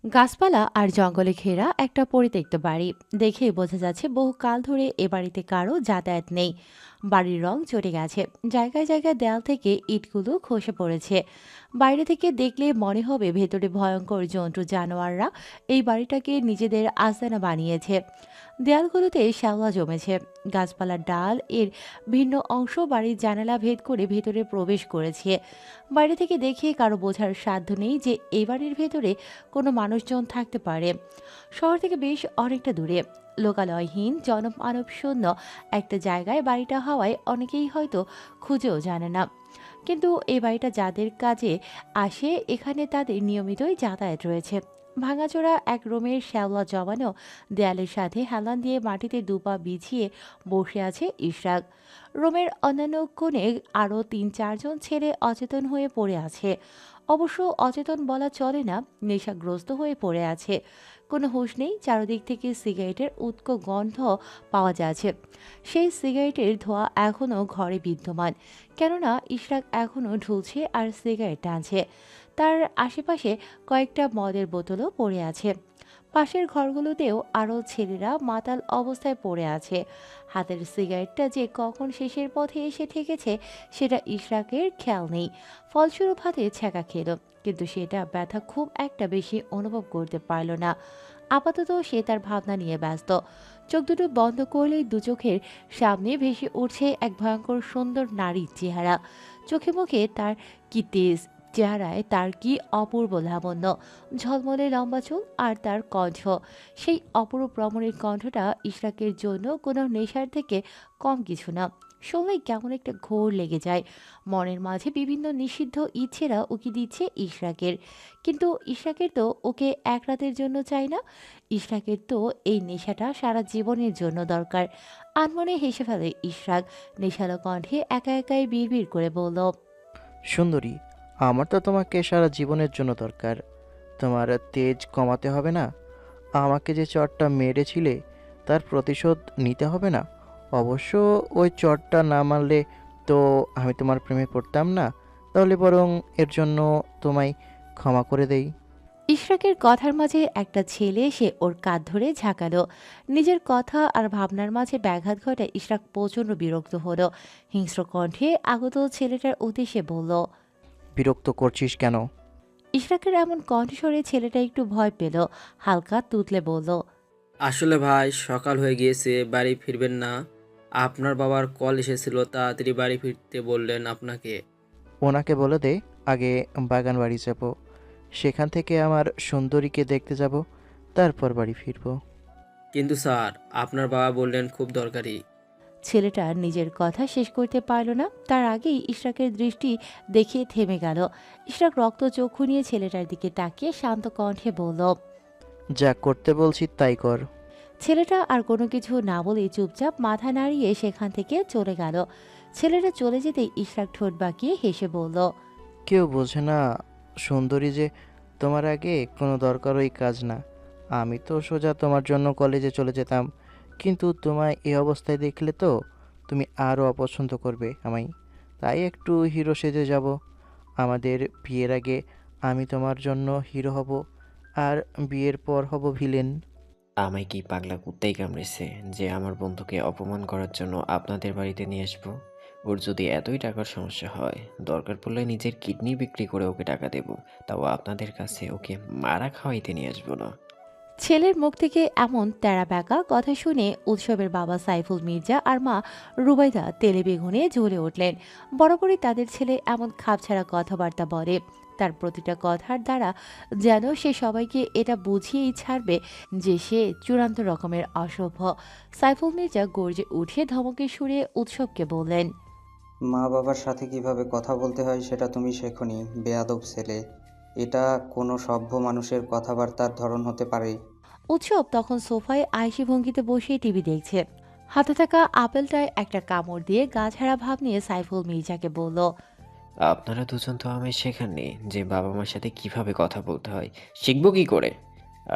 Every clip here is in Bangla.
গাছপালা আর জঙ্গলে ঘেরা একটা পরিত্যক্ত বাড়ি দেখেই বোঝা যাচ্ছে বহু কাল ধরে এ বাড়িতে কারো যাতায়াত নেই। বাড়ির রং চটে গেছে, জায়গায় জায়গায় দেয়াল থেকে ইটগুলো খসে পড়েছে। বাইরে থেকে দেখলে মনে হবে ভেতরে ভয়ঙ্কর জন্তু জানোয়াররা এই বাড়িটাকে নিজেদের আস্তানা বানিয়েছে। দেয়ালগুলোতে শ্যাওলা জমেছে, গাছপালার ডাল এর ভিন্ন অংশ বাড়ির জানালা ভেদ করে ভেতরে প্রবেশ করেছে। বাইরে থেকে দেখে কারো বোঝার সাধ্য নেই যে এই বাড়ির ভেতরে কোনো মানুষজন থাকতে পারে। শহর থেকে বেশ অনেকটা দূরে, লোকালয়হীন জনমানব শূন্য একটা জায়গায় বাড়িটা হওয়ায় অনেকেই হয়তো খুঁজেও জানে না। কিন্তু এই বাড়িটা যাদের কাজে আসে এখানে তাদের নিয়মিতই যাতায়াত রয়েছে। ভাঙাচোরা এক রুমের শ্যাওলা জমানো দেয়ালের সাথে হেলান দিয়ে মাটিতে দুপা বিছিয়ে বসে আছে ইশরাক। রুমের অন্যান্য কোণে আরও ৩-৪ জন ছেলে অচেতন হয়ে পড়ে আছে। অবশ্য অচেতন বলা চলে না, নেশাগ্রস্ত হয়ে পড়ে আছে। কোনো হুঁশ নেই, চারদিক থেকে সিগারেটের উৎকট গন্ধ পাওয়া যাচ্ছে। সেই সিগারেটের ধোঁয়া এখনও ঘরে বিদ্যমান, কেননা ইশরাক এখনও ঢুলছে আর সিগারেট টানছে। তার আশেপাশে কয়েকটা মদের বোতলও পড়ে আছে। পাশের ঘরগুলোতেও আরও ছেলেরা মাতাল অবস্থায় পড়ে আছে। হাতের সিগারেটটা যে কখন শেষের পথে এসে ঠেকেছে সেটা ইশরাকের খেয়াল নেই। ফলস্বরূপ হাতে ছ্যাঁকা খেল, কিন্তু সেটা ব্যথা খুব একটা বেশি অনুভব করতে পারল না। আপাতত সে তার ভাবনা নিয়ে ব্যস্ত। চোখ দুটো বন্ধ করলেই দু চোখের সামনে ভেসে উঠছে এক ভয়ঙ্কর সুন্দর নারীর চেহারা। চোখে মুখে তার কি তেজ, চেহারায় তার কি অপূর্ব লাবণ্য, ঝলমলে লম্বা চুল আর তার কণ্ঠ। সেই অপরূপ রমণীর কণ্ঠটা ইশরাকের জন্য কোনো নেশার থেকে কম কিছু না। শুনলেই কেমন একটা ঘোর লেগে যায়। মনের মাঝে বিভিন্ন নিষিদ্ধ ইচ্ছেরা উকি দিচ্ছে ইশরাকের। কিন্তু ইশরাকের তো ওকে এক রাতের জন্য চাই না। ইশরাকের তো এই নেশাটা সারা জীবনের জন্য দরকার। আনমনে হেসে ফেলে ইশরাক, নেশালো কণ্ঠে একা একাই বিড়বিড় করে বলল, সুন্দরী, আমার তো তোমাকে সারা জীবনের জন্য দরকার। তোমার তেজ কমাতে হবে না? আমাকে যে চটটা মেরেছিলে তার প্রতিশোধ নিতে হবে না? অবশ্য ওই চটটা না মারলে তো আমি তোমার প্রেমে পড়তাম না। তাহলে বরং এর জন্য তোমায় ক্ষমা করে দেই। ইশরাকের কথার মাঝে একটা ছেলে এসে ওর কাঁধ ধরে ঝাঁকালো। নিজের কথা আর ভাবনার মাঝে ব্যাঘাত ঘটায় ইশরাক প্রচণ্ড বিরক্ত হলো। হিংস্র কণ্ঠে আগত ছেলেটার উদ্দেশ্যে বলল, বিরক্ত করছিস কেন? ইশরাকের এমন কণ্ঠস্বরে ছেলেটা একটু ভয় পেল, হালকা তুতলে বলল, আসলে ভাই সকাল হয়ে গিয়েছে, বাড়ি ফিরবেন না? আপনার বাবার কল এসেছিল, তাড়াতাড়ি বাড়ি ফিরতে বললেন আপনাকে। ওনাকে বলে দে আগে বাগান বাড়ি যাব, সেখান থেকে আমার সুন্দরীকে দেখতে যাব, তারপর বাড়ি ফিরবো। কিন্তু স্যার, আপনার বাবা বললেন খুব দরকারি। ছেলেটা নিজের কথা শেষ করতে পারল না, তার আগেই ইশরাকের দৃষ্টি দেখে থেমে গেল। ইশরাক রক্ত চক্ষু নিয়ে ছেলেটার দিকে তাকিয়ে শান্ত কণ্ঠে বলল, যা করতে বলছি তাই কর। ছেলেটা আর কোনো কিছু না বলে চুপচাপ মাথা নাড়িয়ে সেখান থেকে চলে গেল। ছেলেটা চলে যেতেই ইশরাক ঠোঁট বাঁকিয়ে হেসে বলল, কেউ বোঝে না সুন্দরী যে তোমার আগে কোনো দরকারই কাজ না। আমি তো সোজা তোমার জন্য কলেজে চলে যেতাম, কিন্তু তোমায় এই অবস্থায় দেখলে তো তুমি আরও অপছন্দ করবে আমায়। তাই একটু হিরো সেজে যাব। আমাদের বিয়ের আগে আমি তোমার জন্য হিরো হব, আর বিয়ের পর হব ভিলেন। আমায় কি পাগলা কুত্তাই কামড়েছে যে আমার বন্ধুকে অপমান করার জন্য আপনাদের বাড়িতে নিয়ে আসবো? ওর যদি এতই টাকার সমস্যা হয়, দরকার পড়লে নিজের কিডনি বিক্রি করে ওকে টাকা দেব, তাও আপনাদের কাছে ওকে মারা খাওয়াইতে নিয়ে আসবো না। ছেলের মুখ থেকে এমন তেড়া ব্যাকা কথা শুনে উৎসবের বাবা সাইফুল মির্জা আর মা রুবাইদা তেলে বেগুনে জ্বলে উঠলেন। বরাবরই তাদের ছেলে এমন খাপছাড়া কথাবার্তা বলে, তার প্রতিটা কথার দ্বারা যেন সে সবাইকে এটা বুঝিয়েই ছাড়বে যে সে চূড়ান্ত রকমের অসভ্য। সাইফুল মির্জা গর্জে উঠে ধমকে সুরে উৎসবকে বললেন, মা বাবার সাথে কিভাবে কথা বলতে হয় সেটা তুমি শেখোনি, বেয়াদব ছেলে। এটা কোনো সভ্য মানুষের কথাবার্তার ধরন হতে পারে? উৎসব তখন সোফায় আয়েসি ভঙ্গিতে বসে টিভি দেখছে। হাতে থাকা আপেলটায় একটা কামড় দিয়ে গা ঝাড়া ভাব নিয়ে সাইফুল মির্জাকে বলল, আপনারা দুজন তো আমায় শেখাননি যে বাবা মার সাথে কিভাবে কথা বলতে হয়। শিখবো কি করে?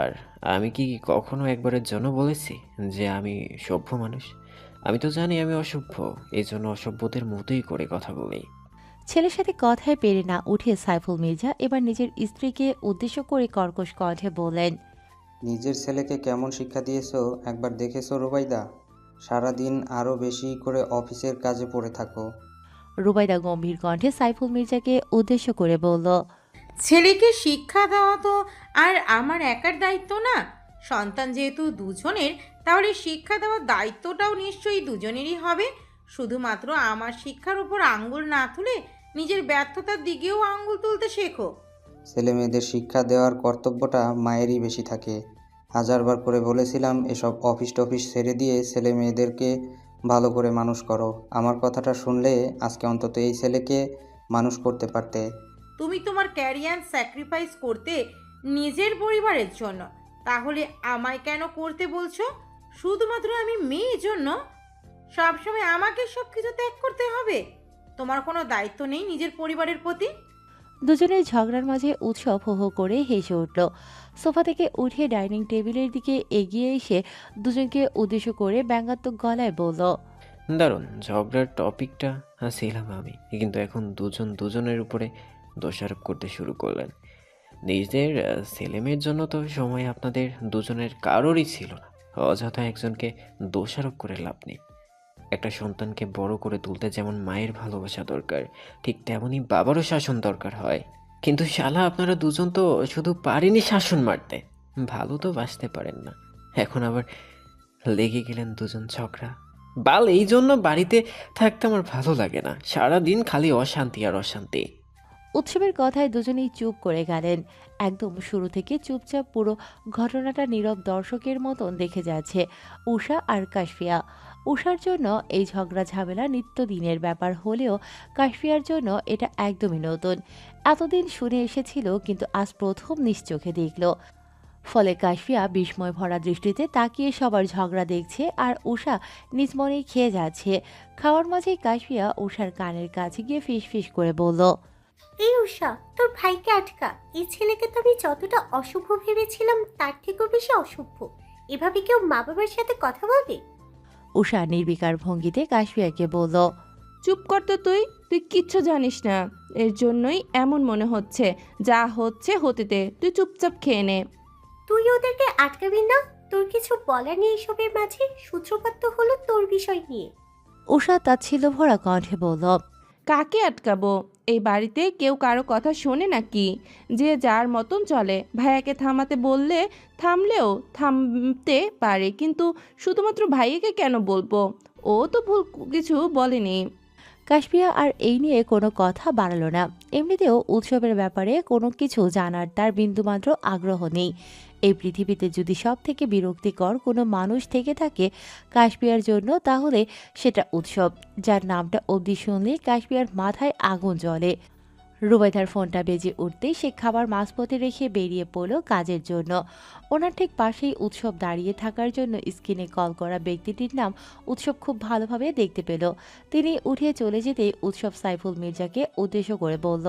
আর আমি কি কখনো একবারের জন্য বলেছি যে আমি সভ্য মানুষ? আমি তো জানি আমি অসভ্য, এই জন্য অসভ্যদের মতোই করে কথা বলি। ছেলের সাথে কথায় পেরে না উঠে সাইফুল মির্জা এবার নিজের স্ত্রীকে উদ্দেশ্য করে কর্কশ কণ্ঠে বললেন, নিজের ছেলেকে কেমন শিক্ষা দিয়েছো একবার দেখেছো রুবাইদা? সারাদিন আরও বেশি করে অফিসের কাজে পড়ে থাকো। রুবাইদা গম্ভীর কণ্ঠে সাইফুল মির্জাকে উদ্দেশ্য করে বলল, ছেলেকে শিক্ষা দেওয়া তো আর আমার একার দায়িত্ব না। সন্তান যেহেতু দুজনের, তাহলে শিক্ষা দেওয়ার দায়িত্বটাও নিশ্চয়ই দুজনেরই হবে। শুধুমাত্র আমার শিক্ষার উপর আঙ্গুল না তুলে নিজের ব্যর্থতার দিকেও আঙ্গুল তুলতে শেখো। ছেলে মেয়েদের শিক্ষা দেওয়ার কর্তব্যটা মায়েরই বেশি থাকে। হাজারবার করে বলেছিলাম এসব অফিস টফিস ছেড়ে দিয়ে ছেলে মেয়েদেরকে ভালো করে মানুষ করো। আমার কথাটা শুনলে আজকে অন্তত এই ছেলেকে মানুষ করতে পারতে। তুমি তোমার ক্যারিয়ার স্যাক্রিফাইস করতে নিজের পরিবারের জন্য, তাহলে আমায় কেন করতে বলছো? শুধুমাত্র আমি মেয়ের জন্য সবসময় আমাকে সব কিছু ত্যাগ করতে হবে? তোমার কোনো দায়িত্ব নেই নিজের পরিবারের প্রতি? দুজনের ঝগড়ার মাঝে উৎসব হো হো করে হেসে উঠল। সোফা থেকে উঠে ডাইনিং টেবিলের দিকে এগিয়ে এসে দুজনকে উদ্দেশ্য করে ব্যঙ্গাত্মক গলায় বলল, দারুণ, ঝগড়ার টপিকটা ছিলাম আমি, কিন্তু এখন দুজন দুজনের উপরে দোষারোপ করতে শুরু করলেন। নিজের ছেলেমেয়ের জন্য তো সময় আপনাদের দুজনের কারোরই ছিল না। অযথা একজনকে দোষারোপ করে লাভ নেই। একটা সন্তানকে বড় করে তুলতে যেমন মায়ের ভালোবাসা দরকার, ঠিক তেমনই বাবারও শাসন দরকার হয়। কিন্তু শালা আপনারা দুজন তো শুধু পারেনি শাসন মারতে, ভালো তো বাসতে পারেন না। এখন আবার লেগে গেলেন দুজন ঝগড়া। বাল, এই জন্য বাড়িতে থাকতে আমার ভালো লাগে না। সারাদিন খালি অশান্তি আর অশান্তি। উৎসবের কথায় দুজনেই চুপ করে গেলেন। একদম শুরু থেকে চুপচাপ পুরো ঘটনাটা নীরব দর্শকের মতন দেখে যাচ্ছে উষা আর কাশফিয়া। উষার জন্য এই ঝগড়া ঝামেলা নিত্যদিনের ব্যাপার হলেও কাশফিয়ার জন্য এটা একদমই নতুন। এতদিন শুনে এসেছিল কিন্তু আজ প্রথম নিজ চোখে দেখল। ফলে কাশফিয়া বিস্ময় ভরা দৃষ্টিতে তাকিয়ে সবার ঝগড়া দেখছে আর উষা নিজ মনেই খেয়ে যাচ্ছে। খাওয়ার মাঝেই কাশফিয়া উষার কানের কাছে গিয়ে ফিস ফিস করে বলল, এই উষা, তোর ভাইকে আটকা। এই ছেলেকে তো আমি যতটা অশুভ ভেবেছিলাম তার থেকেও বেশি অশুভ। এভাবে কেউ মা বাবার সাথে কথা বলবে? উষা নির্বিকার ভঙ্গিতে কাশফিয়াকে বলল, চুপ কর তো তুই, তুই কিচ্ছু জানিস না। এর জন্যই এমন মনে হচ্ছে। যা হচ্ছে হতে দে, তুই চুপচাপ খেয়ে নে। তুই ওদেরকে আটকাবি না? তোর কিছু বলার নেই এসবের মাঝে? সূত্রপাত তো হলো তোর বিষয় নিয়ে। উষা তাচ্ছিল্য ভরা কণ্ঠে বলল, কাকে আটকাবো? এই বাড়িতে কেউ কারো কথা শোনে নাকি? যে যার মতন চলে। ভাইয়াকে থামাতে বললে থামলেও থামতে পারে, কিন্তু শুধুমাত্র ভাইয়াকে কেন বলবো? ও তো ভুল কিছু বলেনি। কাশফিয়া আর এই নিয়ে কোনো কথা বাড়ালো না। এমনিতেও উৎসবের ব্যাপারে কোনো কিছু জানার তার বিন্দুমাত্র আগ্রহ নেই। এই পৃথিবীতে যদি সব থেকে বিরক্তিকর কোনো মানুষ থেকে থাকে কাশফিয়ার জন্য, তাহলে সেটা উৎসব, যার নামটা অবধি শুনলে কাশফিয়ার মাথায় আগুন জ্বলে। রুবাইদার ফোনটা বেজে উঠতেই সে খাবার মাঝপথে রেখে বেরিয়ে পড়ল কাজের জন্য। ওনার ঠিক পাশেই উৎসব দাঁড়িয়ে থাকার জন্য স্ক্রিনে কল করা ব্যক্তিটির নাম উৎসব খুব ভালোভাবে দেখতে পেল। তিনি উঠে চলে যেতেই উৎসব সাইফুল মির্জাকে উদ্দেশ্য করে বলল,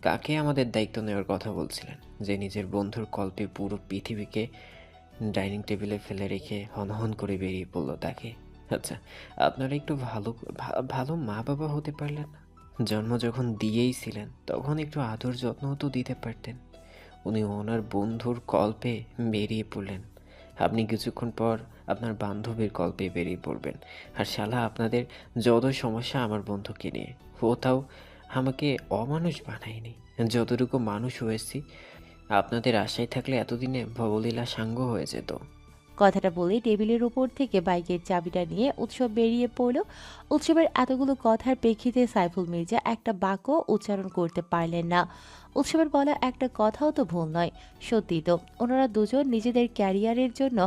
কাকে আমাদের দায়িত্ব নেওয়ার কথা বলছিলেন, যে নিজের বন্ধুর কল্পে পুরো পৃথিবীকে ডাইনিং টেবিলে ফেলে রেখে হনহন করে বেরিয়ে পড়লো তাকে? আচ্ছা, আপনারা একটু ভালো মা বাবা হতে পারলেন না? জন্ম যখন দিয়েইছিলেন তখন একটু আদর যত্নও তো দিতে পারতেন। উনি ওনার বন্ধুর কল্পে বেরিয়ে পড়লেন। আপনি কিছুক্ষণ পর আপনার বান্ধবীর কল্পে বেরিয়ে পড়বেন। আর শালা আপনাদের যত সমস্যা আমার বন্ধুকে নিয়ে, ও তাও আমাকে অমানুষ বানায়নি। যতটুকু মানুষ হয়েছি আপনাদের আশায় থাকলে এতদিনে ভবলীলা সাঙ্গ হয়ে যেত। কথাটা বলে টেবিলের উপর থেকে বাইকের চাবিটা নিয়ে উৎসব বেরিয়ে পড়ল। উৎসবের এতগুলো কথার প্রেক্ষিতে সাইফুল মির্জা একটা বাক্য উচ্চারণ করতে পারলেন না। উৎসবের বলা একটা কথাও তো ভুল নয়। সত্যি তো, ওনারা দুজন নিজেদের ক্যারিয়ারের জন্য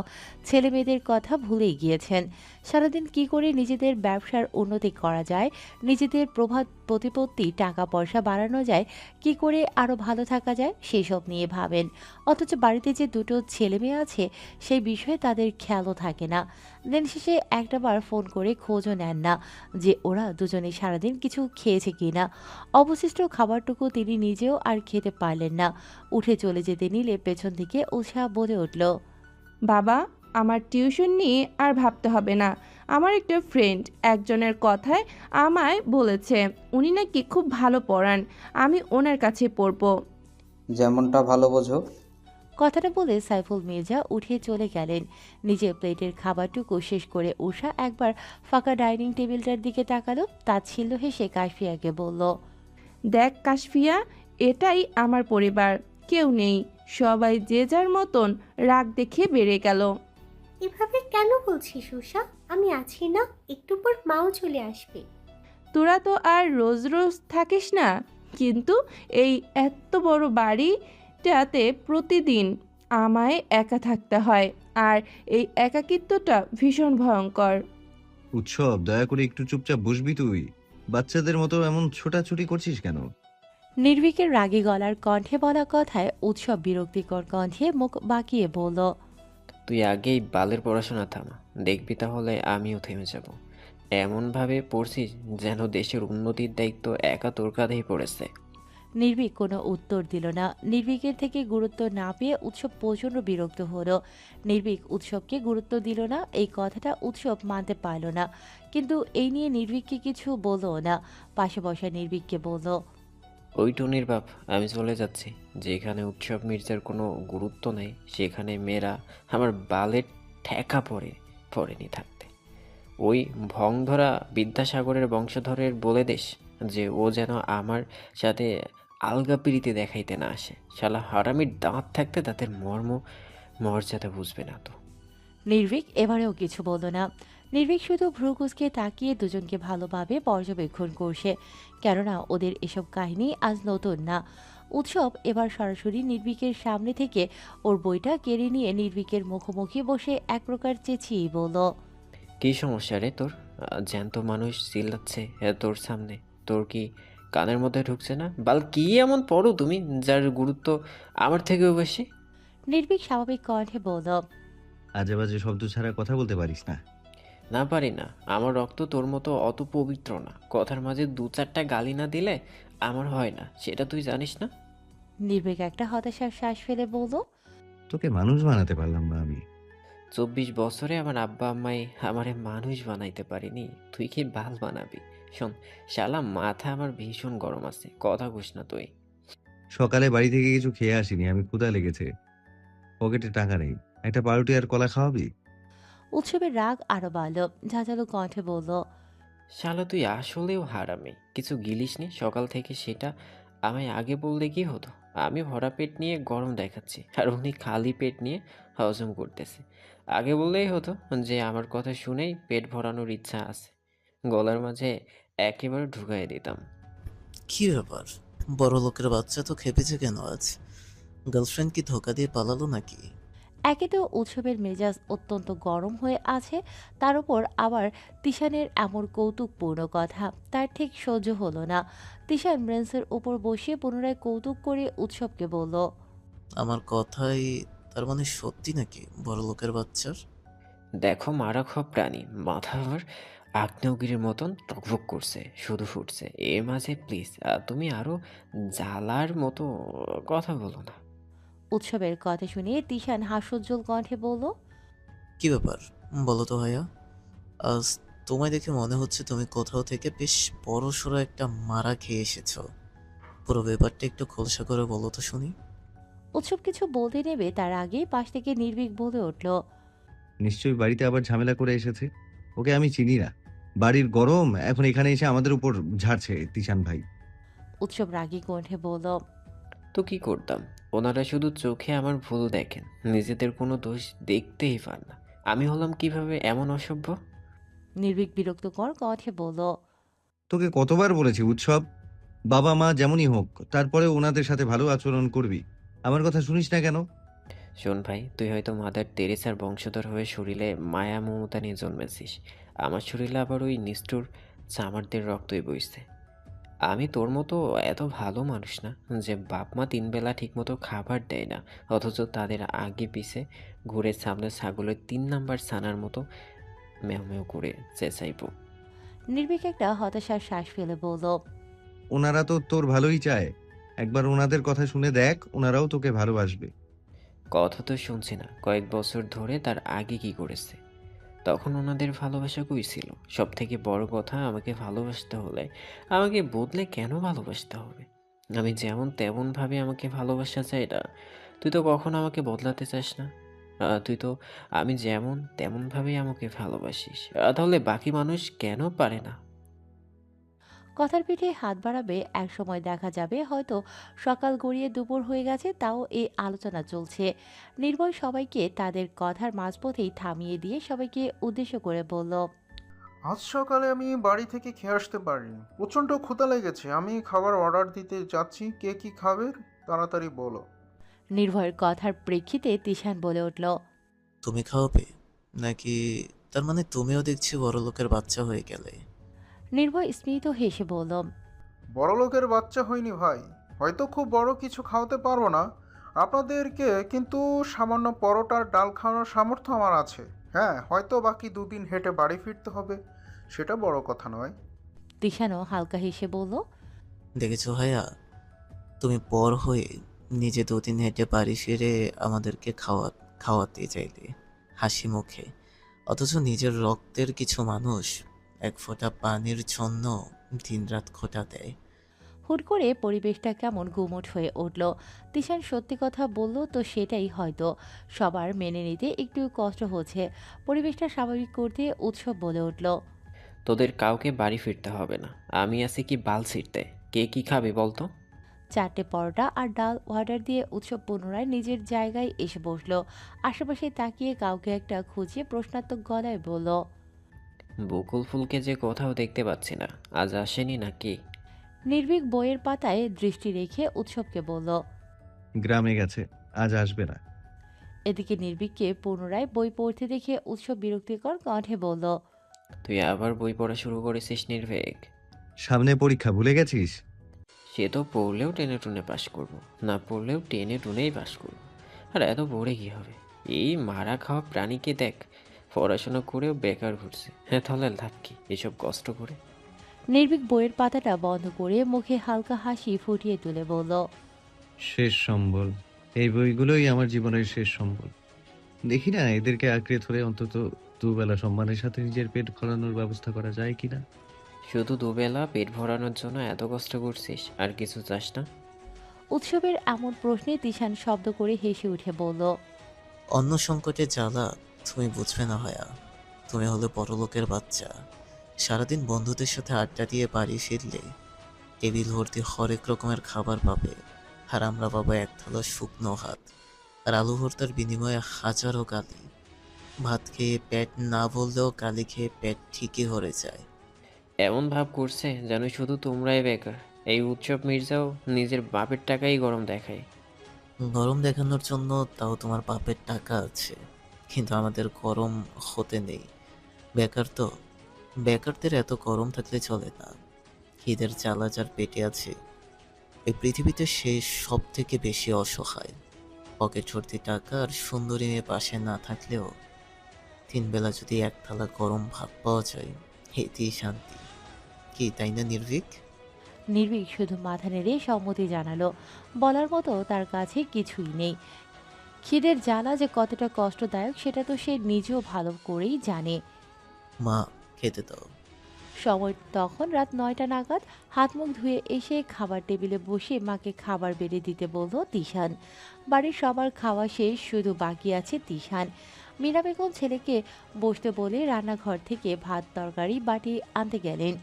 ছেলে মেয়েদের কথা ভুলেই গিয়েছেন। সারাদিন কি করে নিজেদের ব্যবসার উন্নতি করা যায়, নিজেদের প্রভাব প্রতিপত্তি টাকা পয়সা বাড়ানো যায়, কি করে আরও ভালো থাকা যায় সেসব নিয়ে ভাবেন। অথচ বাড়িতে যে দুটো ছেলে মেয়ে আছে সেই বিষয়ে তাদের খেয়ালও থাকে না। দিন শেষে একটাবার ফোন করে খোঁজও নেন না যে ওরা দুজনে সারাদিন কিছু খেয়েছে কিনা। অবশিষ্ট খাবারটুকু তিনি নিজেও আর খেতে পারলেন না। উঠে চলে যেতে নিলে পেছন থেকে উৎসাহ বলে উঠল, বাবা, আমার টিউশন নিয়ে আর ভাবতে হবে না। আমার একটা ফ্রেন্ড একজনের কথায় আমায় বলেছে উনি নাকি খুব ভালো পড়ান, আমি ওনার কাছে পড়বো। যেমনটা ভালো বোঝো। কথাটা বলে সাইফুল মির্জা উঠে চলে গেলেন। নিজের প্লেটের খাবারটুকু শেষ করে উষা একবার ফাঁকা ডাইনিং টেবিলটার দিকে তাকালো, তাচ্ছিল্য হেসে কাশফিয়াকে বলল, দেখ কাশফিয়া, এটাই আমার পরিবার, কেউ নেই, সবাই যে যার মতন রাগ দেখে বেড়ে গেল। এভাবে কেন বলছিস উষা? আমি আছি না, একটু পর মাও চলে আসবে। তোরা তো আর রোজ রোজ থাকিস না, কিন্তু এই এত বড় বাড়িটাতে প্রতিদিন আমায় একা থাকতে হয়, আর এই একাকিত্বটা ভীষণ ভয়ঙ্কর। উৎসব, দয়া করে একটু চুপচাপ বসবি তুই? বাচ্চাদের মতো এমন ছোটাছুটি করছিস কেন? নির্ভীকের রাগী গলার কণ্ঠে বলা কথায় উৎসব বিরক্তিকর কণ্ঠে মুখ বাঁকিয়ে বলল, তুই আগেই বালের পড়াশোনা থামা, দেখবি তাহলে আমিও থেমে যাব। এমনভাবে পড়ছিস যেন দেশের উন্নতির দায়িত্ব একা তোর কাঁধেই পড়েছে। নির্ভীক কোনো উত্তর দিল না। নির্ভীকের থেকে গুরুত্ব না পেয়ে উৎসব প্রচণ্ড বিরক্ত হলো। নির্ভীক উৎসবকে গুরুত্ব দিল না, এই কথাটা উৎসব মানতে পারল না, কিন্তু এই নিয়ে নির্ভীককে কিছু বলল না। পাশে বসা নির্ভীককে বলল, ওই টুনির বাপ, আমি চলে যাচ্ছি। যেখানে উৎসব মির্জার কোনো গুরুত্ব নেই সেখানে মেয়েরা আমার বালের ঠেকা পড়েনি থাকতে। ওই ভংধরা বিদ্যাসাগরের বংশধরের বলে দেশ যে ও যেন আমার সাথে আলগা পিড়িতে দেখাইতে না আসে। শালা হারামির দাঁত থাকতে তাদের মর্যাদা বুঝবে না তো। নির্ভীক এবারেও কিছু বলল না। নির্ভীক শুধু ভ্রু কুঁচকে তাকিয়ে দুজনকে ভালোভাবে পর্যবেক্ষণ করছে, কেননা ওদের এসব কাহিনী আজ নতুন না। উৎসব এবার সরাসরি নির্ভীকের সামনে থেকে ওর বইটা কেড়ে নিয়ে নির্ভীকের মুখোমুখি বসে এক প্রকার চেঁচিয়েই বলল, কী সমস্যা রে তোর? জ্যান্ত মানুষ চিল্লাচ্ছে তোর সামনে, তোর কি কানের মধ্যে ঢুকছে না? বাল কি এমন পড়ো তুমি যার গুরুত্ব আমার থেকেও বেশি? নির্ভীক স্বাভাবিক কণ্ঠে বলল, আজে বাজে শব্দ ছাড়া কথা বলতে পারিস না? না পারি না, আমার রক্ত তোর মতো অত পবিত্র না। কথার মাঝে দু চারটা গালি না দিলে আমার হয় না, সেটা তুই জানিস না? নির্ভীক একটা হতাশার শ্বাস ফেলে বলল, তোকে মানুষ বানাতে পারলাম না আমি। 24 বছরে আমার আব্বা আম্মাই আমারে মানুষ বানাইতে পারিনি, তুই কি বাল বানাবি? শোন শালা, মাথা আমার ভীষণ গরম আছে, কথা কইস না তুই। সকালে বাড়ি থেকে কিছু খেয়ে আসিনি, আমি ক্ষুধা লেগেছে। পকেটে টাকা নেই, একটা পাউরুটি আর কলা খাওয়াবি? উৎসবের রাগ আরো বাড়ল, ঝাঁঝালো কণ্ঠে বলল, শালা তুই আসলেও হারামি, কিছু গিলিসনি সকাল থেকে, সেটা আমায় আগে বললে কি হতো? আমি ভরা পেট নিয়ে গরম দেখাচ্ছি আর উনি খালি পেট নিয়ে হজম করতেছে। আগে বললেই হতো যে আমার কথা শুনেই পেট ভরানোর ইচ্ছা আছে, গলার মাঝে একেবারে ঢুকাই দিতাম। কি ব্যাপার? বড় লোকের বাচ্চা তো খেপেছে কেন আজ? গার্লফ্রেন্ড কি ধোকা দিয়ে পালালো নাকি? একে তো উৎসবের মেজাজ অত্যন্ত গরম হয়ে আছে, তার উপর আবার তিশানের এমন কৌতুকপূর্ণ কথা তার ঠিক সহ্য হলো না। তিশান ব্রেন্সের উপর বসে পুনরায় কৌতুক করে উৎসবকে বলল, আমার কথাই তার মানে সত্যি নাকি বড় লোকের বাচ্চার? দেখো মারাখব প্রাণী, মাথা আবার আগ্নেয়গিরির মতন টকবক করছে, শুধু ফুটছে। এর মাঝে প্লিজ তুমি আরো জ্বালার মতো কথা বলো না। উৎসবের কথা শুনে তিশান হাস্যোজ্জ্বল কণ্ঠে বলল, কি ব্যাপার বলো তো ভাইয়া? আজ তোমায় দেখে মনে হচ্ছে তুমি কোথাও থেকে বেশ বড়সড় একটা মারা খেয়ে এসেছো। পুরো ব্যাপারটা একটু খোলসা করে বলো তো শুনি। উৎসব কিছু বলতে নেবে তার আগেই পাশ থেকে নির্ভীক বলে উঠল, নিশ্চয়ই বাড়িতে আবার ঝামেলা করে এসেছে। ওকে আমি চিনি না। বাড়ির গরম এখন এখানে এসে আমাদের উপর ঝাড়ছে তিশান ভাই। উৎসব রাগী কণ্ঠে বলল, তো কি করতাম? ওনারা শুধু চোখে আমার ভুল দেখেন, নিজেদের কোনো দোষ দেখতেই পান না। আমি হলাম কিভাবে এমন অসভ্য? নির্ভীক বিরক্তকর কণ্ঠে বলল, তোকে কতবার বলেছি উৎসব, বাবা মা যেমনই হোক তারপরে ওনাদের সাথে ভালো আচরণ করবি। আমার কথা শুনিস না কেন? শোন ভাই, তুই হয়তো মাদার তেরেসার বংশধর হয়ে শরীরে মায়া মমতা নিয়ে জন্মেছিস। আমার শরীরে আবার ওই নিষ্ঠুর চামারদের রক্তই বইছে। আমি তোর মতো এত ভালো মানুষ না যে বাপ মা 3 বেলা ঠিকমতো খাবার দেয় না, অথচ তাদের আগে পিছে ঘুরে সামনে ছাগলের 3 নাম্বার ছানার মতো মেও মেও করে চেঁচাইব। নির্ভীক একটা হতাশার শ্বাস ফেলে বলল, ওনারা তো তোর ভালোই চায়। একবার ওনাদের কথা শুনে দেখ, ওনারাও তোকে ভালোবাসবে। কথা তো শুনছি না, কয়েক বছর ধরে। তার আগে কি করেছে? তখন ওনাদের ভালোবাসা কই ছিল? সব থেকে বড় কথা, আমাকে ভালোবাসতে হলে আমাকে বদলে কেন ভালোবাসতে হবে? আমি যেমন তেমন ভাবে আমাকে ভালোবাসা চাই না। তুই তো কখনো আমাকে বদলাতে চাস না। তুই তো আমি যেমন তেমন ভাবেই আমাকে ভালোবাসিস। তাহলে বাকি মানুষ কেন পারে না? কথার পিঠে হাত বাড়াবে, এক সময় দেখা যাবে হয়তো সকাল গড়িয়ে দুপুর হয়ে গেছে, তাও এই আলোচনা চলছে। নির্ভয় সবাইকে তাদের কথার মাঝপথেই থামিয়ে দিয়ে সবাইকে উদ্দেশ্য করে বলল, আজ সকালে আমি বাড়ি থেকে খেয়ে আসতে পারিনি, প্রচণ্ড ক্ষুধা লেগেছে। আমি খাবার অর্ডার দিতে যাচ্ছি, কে কি খাবে তাড়াতাড়ি বলো। নির্ভয়ের কথার প্রেক্ষিতে তিশান বলে উঠল, তুমি খাওয়াবে নাকি? তার মানে তুমিও দেখছি বড়লোকের বাচ্চা হয়ে গেলে। নির্ভয় স্মিত হেসে বলল, বড় লোকের বাচ্চা হয়নি ভাই, হয়তো খুব বড় কিছু খাওয়াতে পারবো না আপনাদেরকে, কিন্তু সামান্য পরোটার ডাল খাওয়ানোর সামর্থ্য আমার আছে। হ্যাঁ, হয়তো বাকি 2 দিন হেঁটে বাড়ি ফিরতে হবে, সেটা বড় কথা নয়। তিশানও হালকা হেসে বলল, দেখেছো ভাইয়া, তুমি পর হয়ে নিজে 2 দিন হেঁটে বাড়ি ফিরে আমাদেরকে খাওয়াতে চাইলে হাসি মুখে, অথচ নিজের রক্তের কিছু মানুষ এক ফোঁটা পানির জন্য দিনরাত খোঁটা দেয়। হুট করে পরিবেশটা কেমন গুমোট হয়ে উঠল। তিশান সত্যি কথা বলল তো সেটাই হয়তো সবার মেনে নিতে একটু কষ্ট হচ্ছে। পরিবেশটা স্বাভাবিক করতে উৎসব বলে উঠল, তোদের কাউকে বাড়ি ফিরতে হবে না। আমি আছি কি বাল ছিঁড়তে। কে কি খাবে বলতো? 4টে পরোটা আর ডাল অর্ডার দিয়ে উৎসব পুনরায় নিজের জায়গায় এসে বসলো। আশেপাশে তাকিয়ে কাউকে একটা খুঁজে প্রশ্নাত্মক গলায় বলল, বকুল ফুলকে যে কোথাও দেখতে পাচ্ছি না, আজ আসেনি নাকি? নির্ভীক বইয়ের পাতায় দৃষ্টি রেখে উৎসবকে বলল। গ্রামে গেছে, আজ আসবে না। এদিকে নির্ভীককে পুনরায় বই পড়তে দেখে উৎসব বিরক্তিকর কণ্ঠে বলল, তুই আবার বই পড়া শুরু করেছিস নির্ভীক? সামনে পরীক্ষা, ভুলে গেছিস? সে তো পড়লেও টেনে টুনে পাশ করব, না পড়লেও টেনে টুনেই পাশ করব। আর এত পড়ে কি হবে? এই মারা খাওয়া প্রাণীকে দেখ, পড়াশোনা করেও বেকার ঘুরছে। হ্যাঁ, তাহলে লাভ কি এসব কষ্ট করে? নির্ভীক বইয়ের পাতাটা বন্ধ করে মুখে হালকা হাসি ফুটিয়ে তুলে বলল, শেষ সম্বল। এই বইগুলোই আমার জীবনের শেষ সম্বল। দেখি না এদেরকে আঁকড়ে ধরে অন্তত দুবেলা সম্মানের সাথে নিজের পেট ভরানোর ব্যবস্থা করা যায় কিনা। শুধু দুবেলা পেট ভরানোর জন্য এত কষ্ট করছিস, আর কিছু চাস না? উৎসবের এমন প্রশ্নে তিশান শব্দ করে হেসে উঠে বলল, অন্য সংকটে জ্বালা তুমি বুঝবে না ভাইয়া। তুমি হলে বড়লোকের বাচ্চা, সারাদিন বন্ধুদের সাথে আড্ডা দিয়ে বাড়ি ফিরলে টেবিল ভর্তি হরেক রকমের খাবার পাবে, আর আমরা পাবো এক থালা শুকনো ভাত আর আলু ভর্তার বিনিময়ে হাজারো গালি। ভাত খেয়ে পেট না বললেও গালি খেয়ে পেট ঠিকই ভরে যায়। এমন ভাব করছে যেন শুধু তোমরাই বেকার। এই উৎসব মির্জাও নিজের বাপের টাকাই গরম দেখায়। গরম দেখানোর জন্য তাও তোমার বাপের টাকা আছে, কিন্তু আমাদের গরম হতে নেই। বেকার তো, বেকারদের এত গরম থাকলে চলে না। খিদের জ্বালা যার পেটে আছে, এই পৃথিবীতে সে সব থেকে বেশি অসহায়। পকেট ভর্তি টাকা আর সুন্দরী মেয়ে পাশে না থাকলেও 3 বেলা যদি এক থালা গরম ভাত পাওয়া যায়, এতেই শান্তি। কি তাই না নির্ভীক? নির্ভীক শুধু মাথা নেড়ে সম্মতি জানালো। বলার মতো তার কাছে কিছুই নেই। খিদের জ্বালা যে কতটা কষ্টদায়ক সেটা তো সে নিজেও ভালো করেই জানে। মা, খেতে দাও। সময় তখন রাত 9টা নাগাদ। হাত মুখ ধুয়ে এসে খাবার টেবিলে বসে মাকে খাবার বেড়ে দিতে বলল তিশান। বাড়ির সবার খাওয়া শেষ, শুধু বাকি আছে তিশান। মীরা বেগম ছেলেকে বসতে বলে রান্নাঘর থেকে ভাত তরকারি বাটি আনতে গেলেন।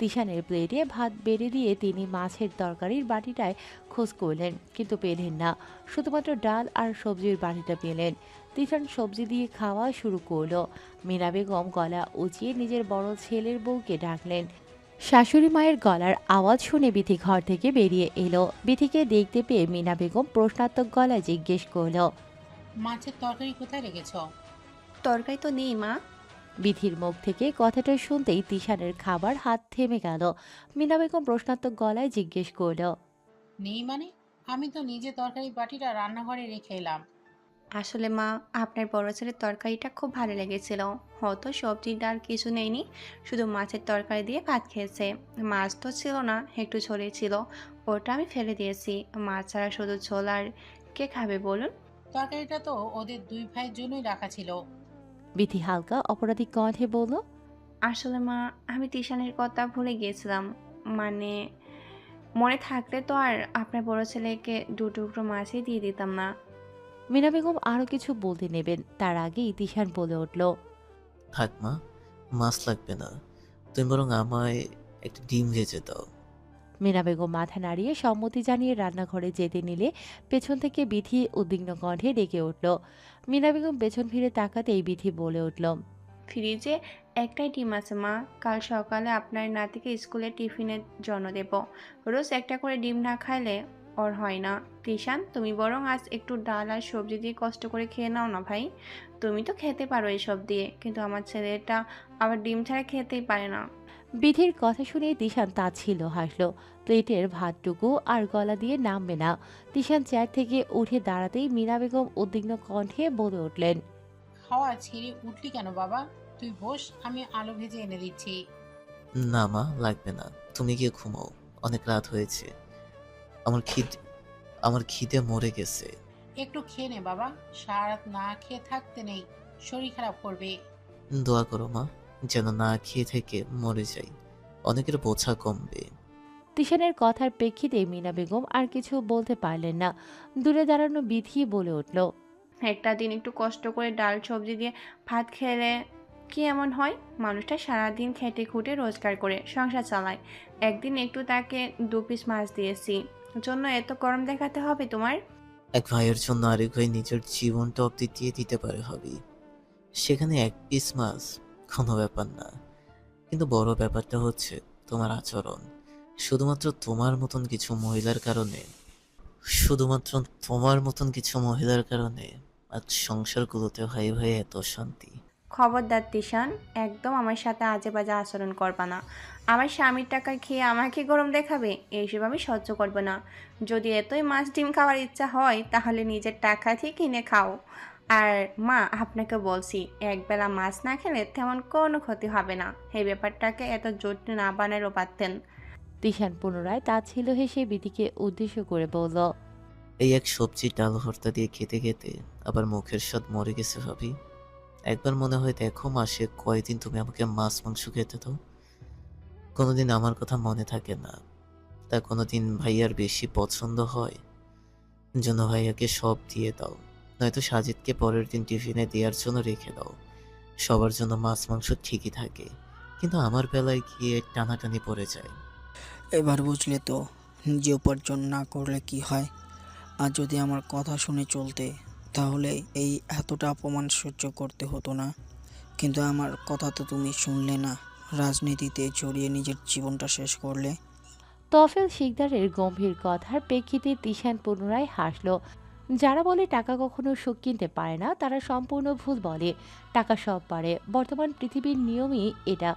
তিশানের প্লেটে ভাত বেড়ে দিয়ে তিনি মাছের তরকারির বাটিটায় খোঁজ করলেন, কিন্তু পেলেন না। শুধুমাত্র ডাল আর সবজির বাটিটা পেলেন। তিশান সবজি দিয়ে খাওয়া শুরু করলো। মীরা বেগম গলা উঁচিয়ে নিজের বড় ছেলের বউকে ডাকলেন। শাশুড়ি মায়ের গলার আওয়াজ শুনে বিথি ঘর থেকে বেরিয়ে এলো। বিথিকে দেখতে পেয়ে মীরা বেগম প্রশ্নাত্মক গলায় জিজ্ঞেস করলো, মাছের তরকারি কোথায় রেখেছ? তরকারি তো নেই মা। বিথির মুখ থেকে কথাটা শুনতেই তিশানের খাবার হাত থেমে গেল। মীরা বেগম প্রশ্নাত্মক গলায় জিজ্ঞেস করলো, নেই মানে? আমি তো নিজে তরকারি বাটিটা রান্নাঘরে রেখে এলাম। আসলে মা, আপনার বড় ছেলের তরকারিটা খুব ভালো লেগেছিল। হয়তো সবজি ডাল কিছু নেয়নি, শুধু মাছের তরকারি দিয়ে ভাত খেয়েছে। মাছ তো ছিল না, একটু ঝোলই ছিল, ওটা আমি ফেলে দিয়েছি। মাছ ছাড়া শুধু ঝোল আর কে খাবে বলুন? তরকারিটা তো ওদের 2 ভাইয়ের জন্যই রাখা ছিল। বিথি হালকা অপরাধী কণ্ঠে বলল, আসলে মা, আমি তিশানের কথা ভুলে গিয়েছিলাম। মানে মনে থাকলে তো আর আপনার বড় ছেলেকে 2 টুকরো মাছই দিয়ে দিতাম না। মিনা বেগম আরো কিছু বলতে নেবেন, তার আগেই তিশান বলে উঠল, থাক মা, মাছ লাগবে না। তুমি বরং আমায় একটা ডিম ভেজে দাও। মিনা বেগম মাথা নাড়িয়ে সম্মতি জানিয়ে রান্নাঘরে যেতে নিলে পেছন থেকে বিথি উদ্বিগ্ন কণ্ঠে ডেকে উঠল। মিনা বেগম পেছন ফিরে তাকাতেই বিথি বলে উঠল, ফ্রিজে একটাই ডিম আছে মা, কাল সকালে আপনার নাতিকে স্কুলে টিফিনের জন্য দেব। রোজ একটা করে ডিম না খাইলে ওর হয় না। তিশান, তুমি বরং আজ একটু ডাল আর সবজি দিয়ে কষ্ট করে খেয়ে নাও না ভাই। তুমি তো খেতে পারো এসব দিয়ে, কিন্তু আমার ছেলেটা আবার ডিম ছাড়া খেতেই পারে না। বিথির কথা শুনে তিশান তাচ্ছিল্য হাসল। প্লেটের ভাতটুকু আর গলা দিয়ে নামবে না। তিশান চেয়ার থেকে উঠে দাঁড়াতেই মিনা বেগম উদ্বিগ্ন কণ্ঠে বলে উঠলেন, খাওয়া ছেড়ে উঠলি কেন বাবা? তুই বস, আমি আলু ভেজে এনে দিচ্ছি। না মা, লাগবে না। তুমি গিয়ে ঘুমাও, অনেক রাত হয়েছে। আমার আমার খিদে মরে গেছে। একটু খেয়ে নে বাবা, সারা রাত না খেয়ে থাকতে নেই, শরীর খারাপ করবে। দোয়া করো মা, যেন না খেয়ে থেকে মরে যাই, অনেকের বোঝা কমবে। তিশানের কথার প্রেক্ষিতে মিনা বেগম আর কিছু বলতে পারলেন না। দূরে দাঁড়ানো বিথি বলে উঠল, একটা দিন একটু কষ্ট করে ডাল সবজি দিয়ে ভাত খেলে কি এমন হয়? মানুষটা সারাদিন খেটে খুঁটে রোজগার করে সংসার চালায়, একদিন একটু তাকে 2 পিস মাছ দিয়েছি, জন্য এত গরম দেখাতে হবে তোমার? এক ভাইয়ের জন্য আরেক ভাই নিজের জীবনটা অব্দি দিয়ে দিতে পারে হবি, সেখানে 1 পিস মাছ কোনো ব্যাপার না। কিন্তু বড় ব্যাপারটা হচ্ছে তোমার আচরণ। শুধুমাত্র তোমার মতন কিছু মহিলার কারণে শুধুমাত্র তোমার মতন কিছু মহিলার কারণে আজ সংসারগুলোতে ভাই ভাই এত শান্তি। খবরদার তিশান, একদম আমার সাথে আজে বাজে আচরণ করবা না। আমার স্বামীর টাকা খেয়ে আমাকে গরম দেখাবে, এইসব আমি সহ্য করবো না। যদি এতই মাছ ডিম খাওয়ার ইচ্ছা হয় তাহলে নিজের টাকা দিয়ে কিনে খাও। আর মা, আপনাকে বলছি, একবেলা মাছ না খেলে তেমন কোনো ক্ষতি হবে না। এই ব্যাপারটাকে এত জটিল না বানারও পারতেন। তিশান পুনরায় তাচ্ছিল্য হেসে বিথিকে উদ্দেশ্য করে বলল, এই এক সবজি ডাল ভর্তা দিয়ে খেতে খেতে আবার মুখের স্বাদ মরে গেছে ভাবি। একবার মনে হয় দেখো, মাসে কয়দিন তুমি আমাকে মাছ মাংস খেতে দাও। কোনোদিন আমার কথা মনে থাকে না, তা কোনোদিন ভাইয়ার বেশি পছন্দ হয় জন্য ভাইয়াকে সব দিয়ে দাও, নয়তো সাজিদকে পরের দিন টিফিনে দেওয়ার জন্য রেখে দাও। সবার জন্য মাছ মাংস ঠিকই থাকে, কিন্তু আমার বেলায় গিয়ে টানাটানি পড়ে যায়। এবার বুঝলে তো, নিজে উপার্জন না করলে কি হয়। আর যদি আমার কথা শুনে চলতে, তাহলে এই এতটা অপমান সহ্য করতে হতো না। কিন্তু আমার কথা তো তুমি শুনলে না, রাজনীতিতে জড়িয়ে নিজের জীবনটা শেষ করলে। তফেল শিকদারের গম্ভীর কথার প্রেক্ষিতে তিশান পুনরায় হাসল। যারা বলে টাকা কখনো সুখ কিনতে পারে না, তারা সম্পূর্ণ ভুল বলে। টাকা সব পারে, বর্তমান পৃথিবীর নিয়মই এটা।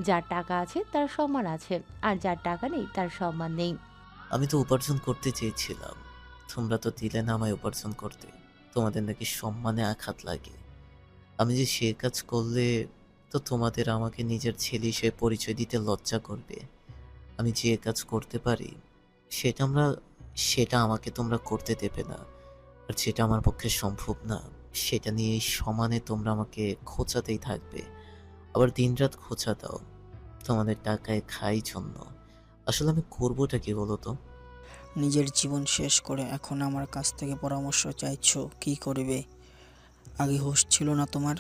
যার টাকা আছে তার সম্মান আছে, আর যার টাকা নেই তার সম্মান নেই। আমি তো উপার্জন করতে চেয়েছিলাম, তোমরা তো দিলে না আমায় উপার্জন করতে। তোমাদের নাকি সম্মানে আঘাত লাগে। আমি যে সে কাজ করলে তো তোমাদের আমাকে নিজের ছেলে হিসেবে পরিচয় দিতে লজ্জা করবে। আমি যে কাজ করতে পারি সেটা আমাকে তোমরা করতে দেবে না, আর যেটা আমার পক্ষে সম্ভব না সেটা নিয়ে সমানে তোমরা আমাকে খোঁচাতেই থাকবে। আবার দিনরাত খোঁচা দাও, তোমাদের টাকায় খাই জন্য। আসলে আমি করবোটা কি বলো তো? নিজের জীবন শেষ করে এখন আমার কাছ থেকে পরামর্শ চাইছো কি করবে? আগে হুঁশ ছিল না তোমার?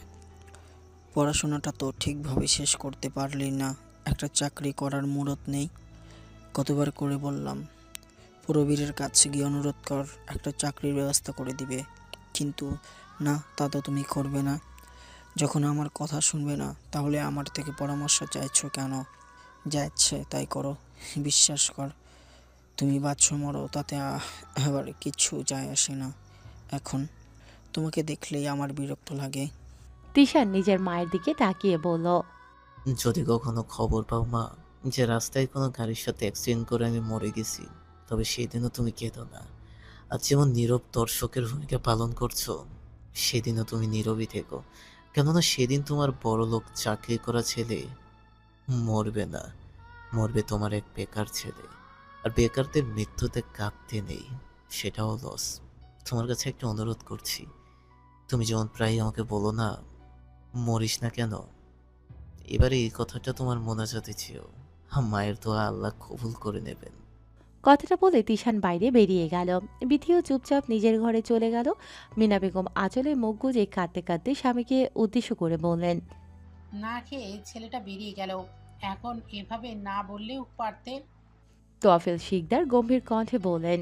পড়াশোনাটা তো ঠিকভাবে শেষ করতে পারলি না, একটা চাকরি করার মুরত নেই। কতবার করে বললাম পুরবীরের কাছে গিয়ে অনুরোধ কর, একটা চাকরির ব্যবস্থা করে দিবে, কিন্তু না, তা তো তুমি করবে না। যখন আমার কথা শুনবে না, তাহলে আমার থেকে পরামর্শ চাইছো কেন? যা ইচ্ছে তাই করো। বিশ্বাস কর, তুমি বাঁচো মরো তাতে আবার কিচ্ছু যায় আসে না। এখন তোমাকে দেখলেই আমার বিরক্ত লাগে। তিশান নিজের মায়ের দিকে তাকিয়ে বলল, যদি কখনো খবর পাও মা যে রাস্তায় কোনো গাড়ির সাথে অ্যাক্সিডেন্ট করে আমি মরে গেছি, তবে সেদিনও তুমি কেঁদো না। আজ যেমন নীরব দর্শকের ভূমিকা পালন করছো, সেদিনও তুমি নীরবই থেকো। কেননা সেদিন তোমার বড়লোক চাকরি করা ছেলে মরবে না, মরবে তোমার এক বেকার ছেলে। আর বেকারদের মৃত্যুতে কাঁদতে নেই, সেটাও লস। তোমার কাছে একটা অনুরোধ করছি, তুমি যেমন প্রায় আমাকে বলো না মরিস না কেন? এবারে এই কথাটা তোমার মোনাজাতে চেয়েও। মায়ের দোয়া আল্লাহ কবুল করে নেবেন। কথাটা বলে তিশান বাইরে বেরিয়ে গেল। বিথিও চুপচাপ নিজের ঘরে চলে গেল। মিনা বেগম আঁচলে মুখ গুজে কাঁদতে কাঁদতে স্বামীকে উদ্দেশ্য করে বললেন, না খেয়ে ছেলেটা বেরিয়ে গেল, এখন এভাবে না বললেও পারতে। তোয়াফেল শিকদার গম্ভীর কণ্ঠে বললেন,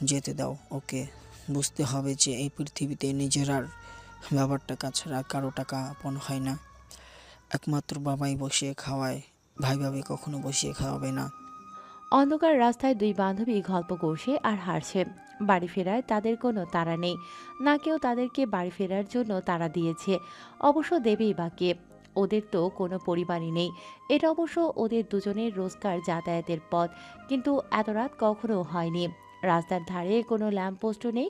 যেতে দাও ওকে। বুঝতে হবে যে এই পৃথিবীতে নিজের আর বাবার টাকা ছাড়া কারো টাকা আপন হয় না। একমাত্র বাবাই বসিয়ে খাওয়ায়, ভাই ভাবি কখনো বসিয়ে খাওয়াবে না। অন্ধকার রাস্তায় দুই বান্ধবী গল্প করছে আর হারছে। বাড়ি ফেরায় তাদের কোনো তাড়া নেই, না কেউ তাদেরকে বাড়ি ফেরার জন্য তাড়া দিয়েছে। অবশ্য দেবেই বা কে? ওদের তো কোনো পরিবারই নেই। এটা অবশ্য ওদের দুজনের রোজকার যাতায়াতের পথ, কিন্তু এত রাত কখনো হয়নি। রাস্তার ধারে কোনো ল্যাম্পপোস্টও নেই।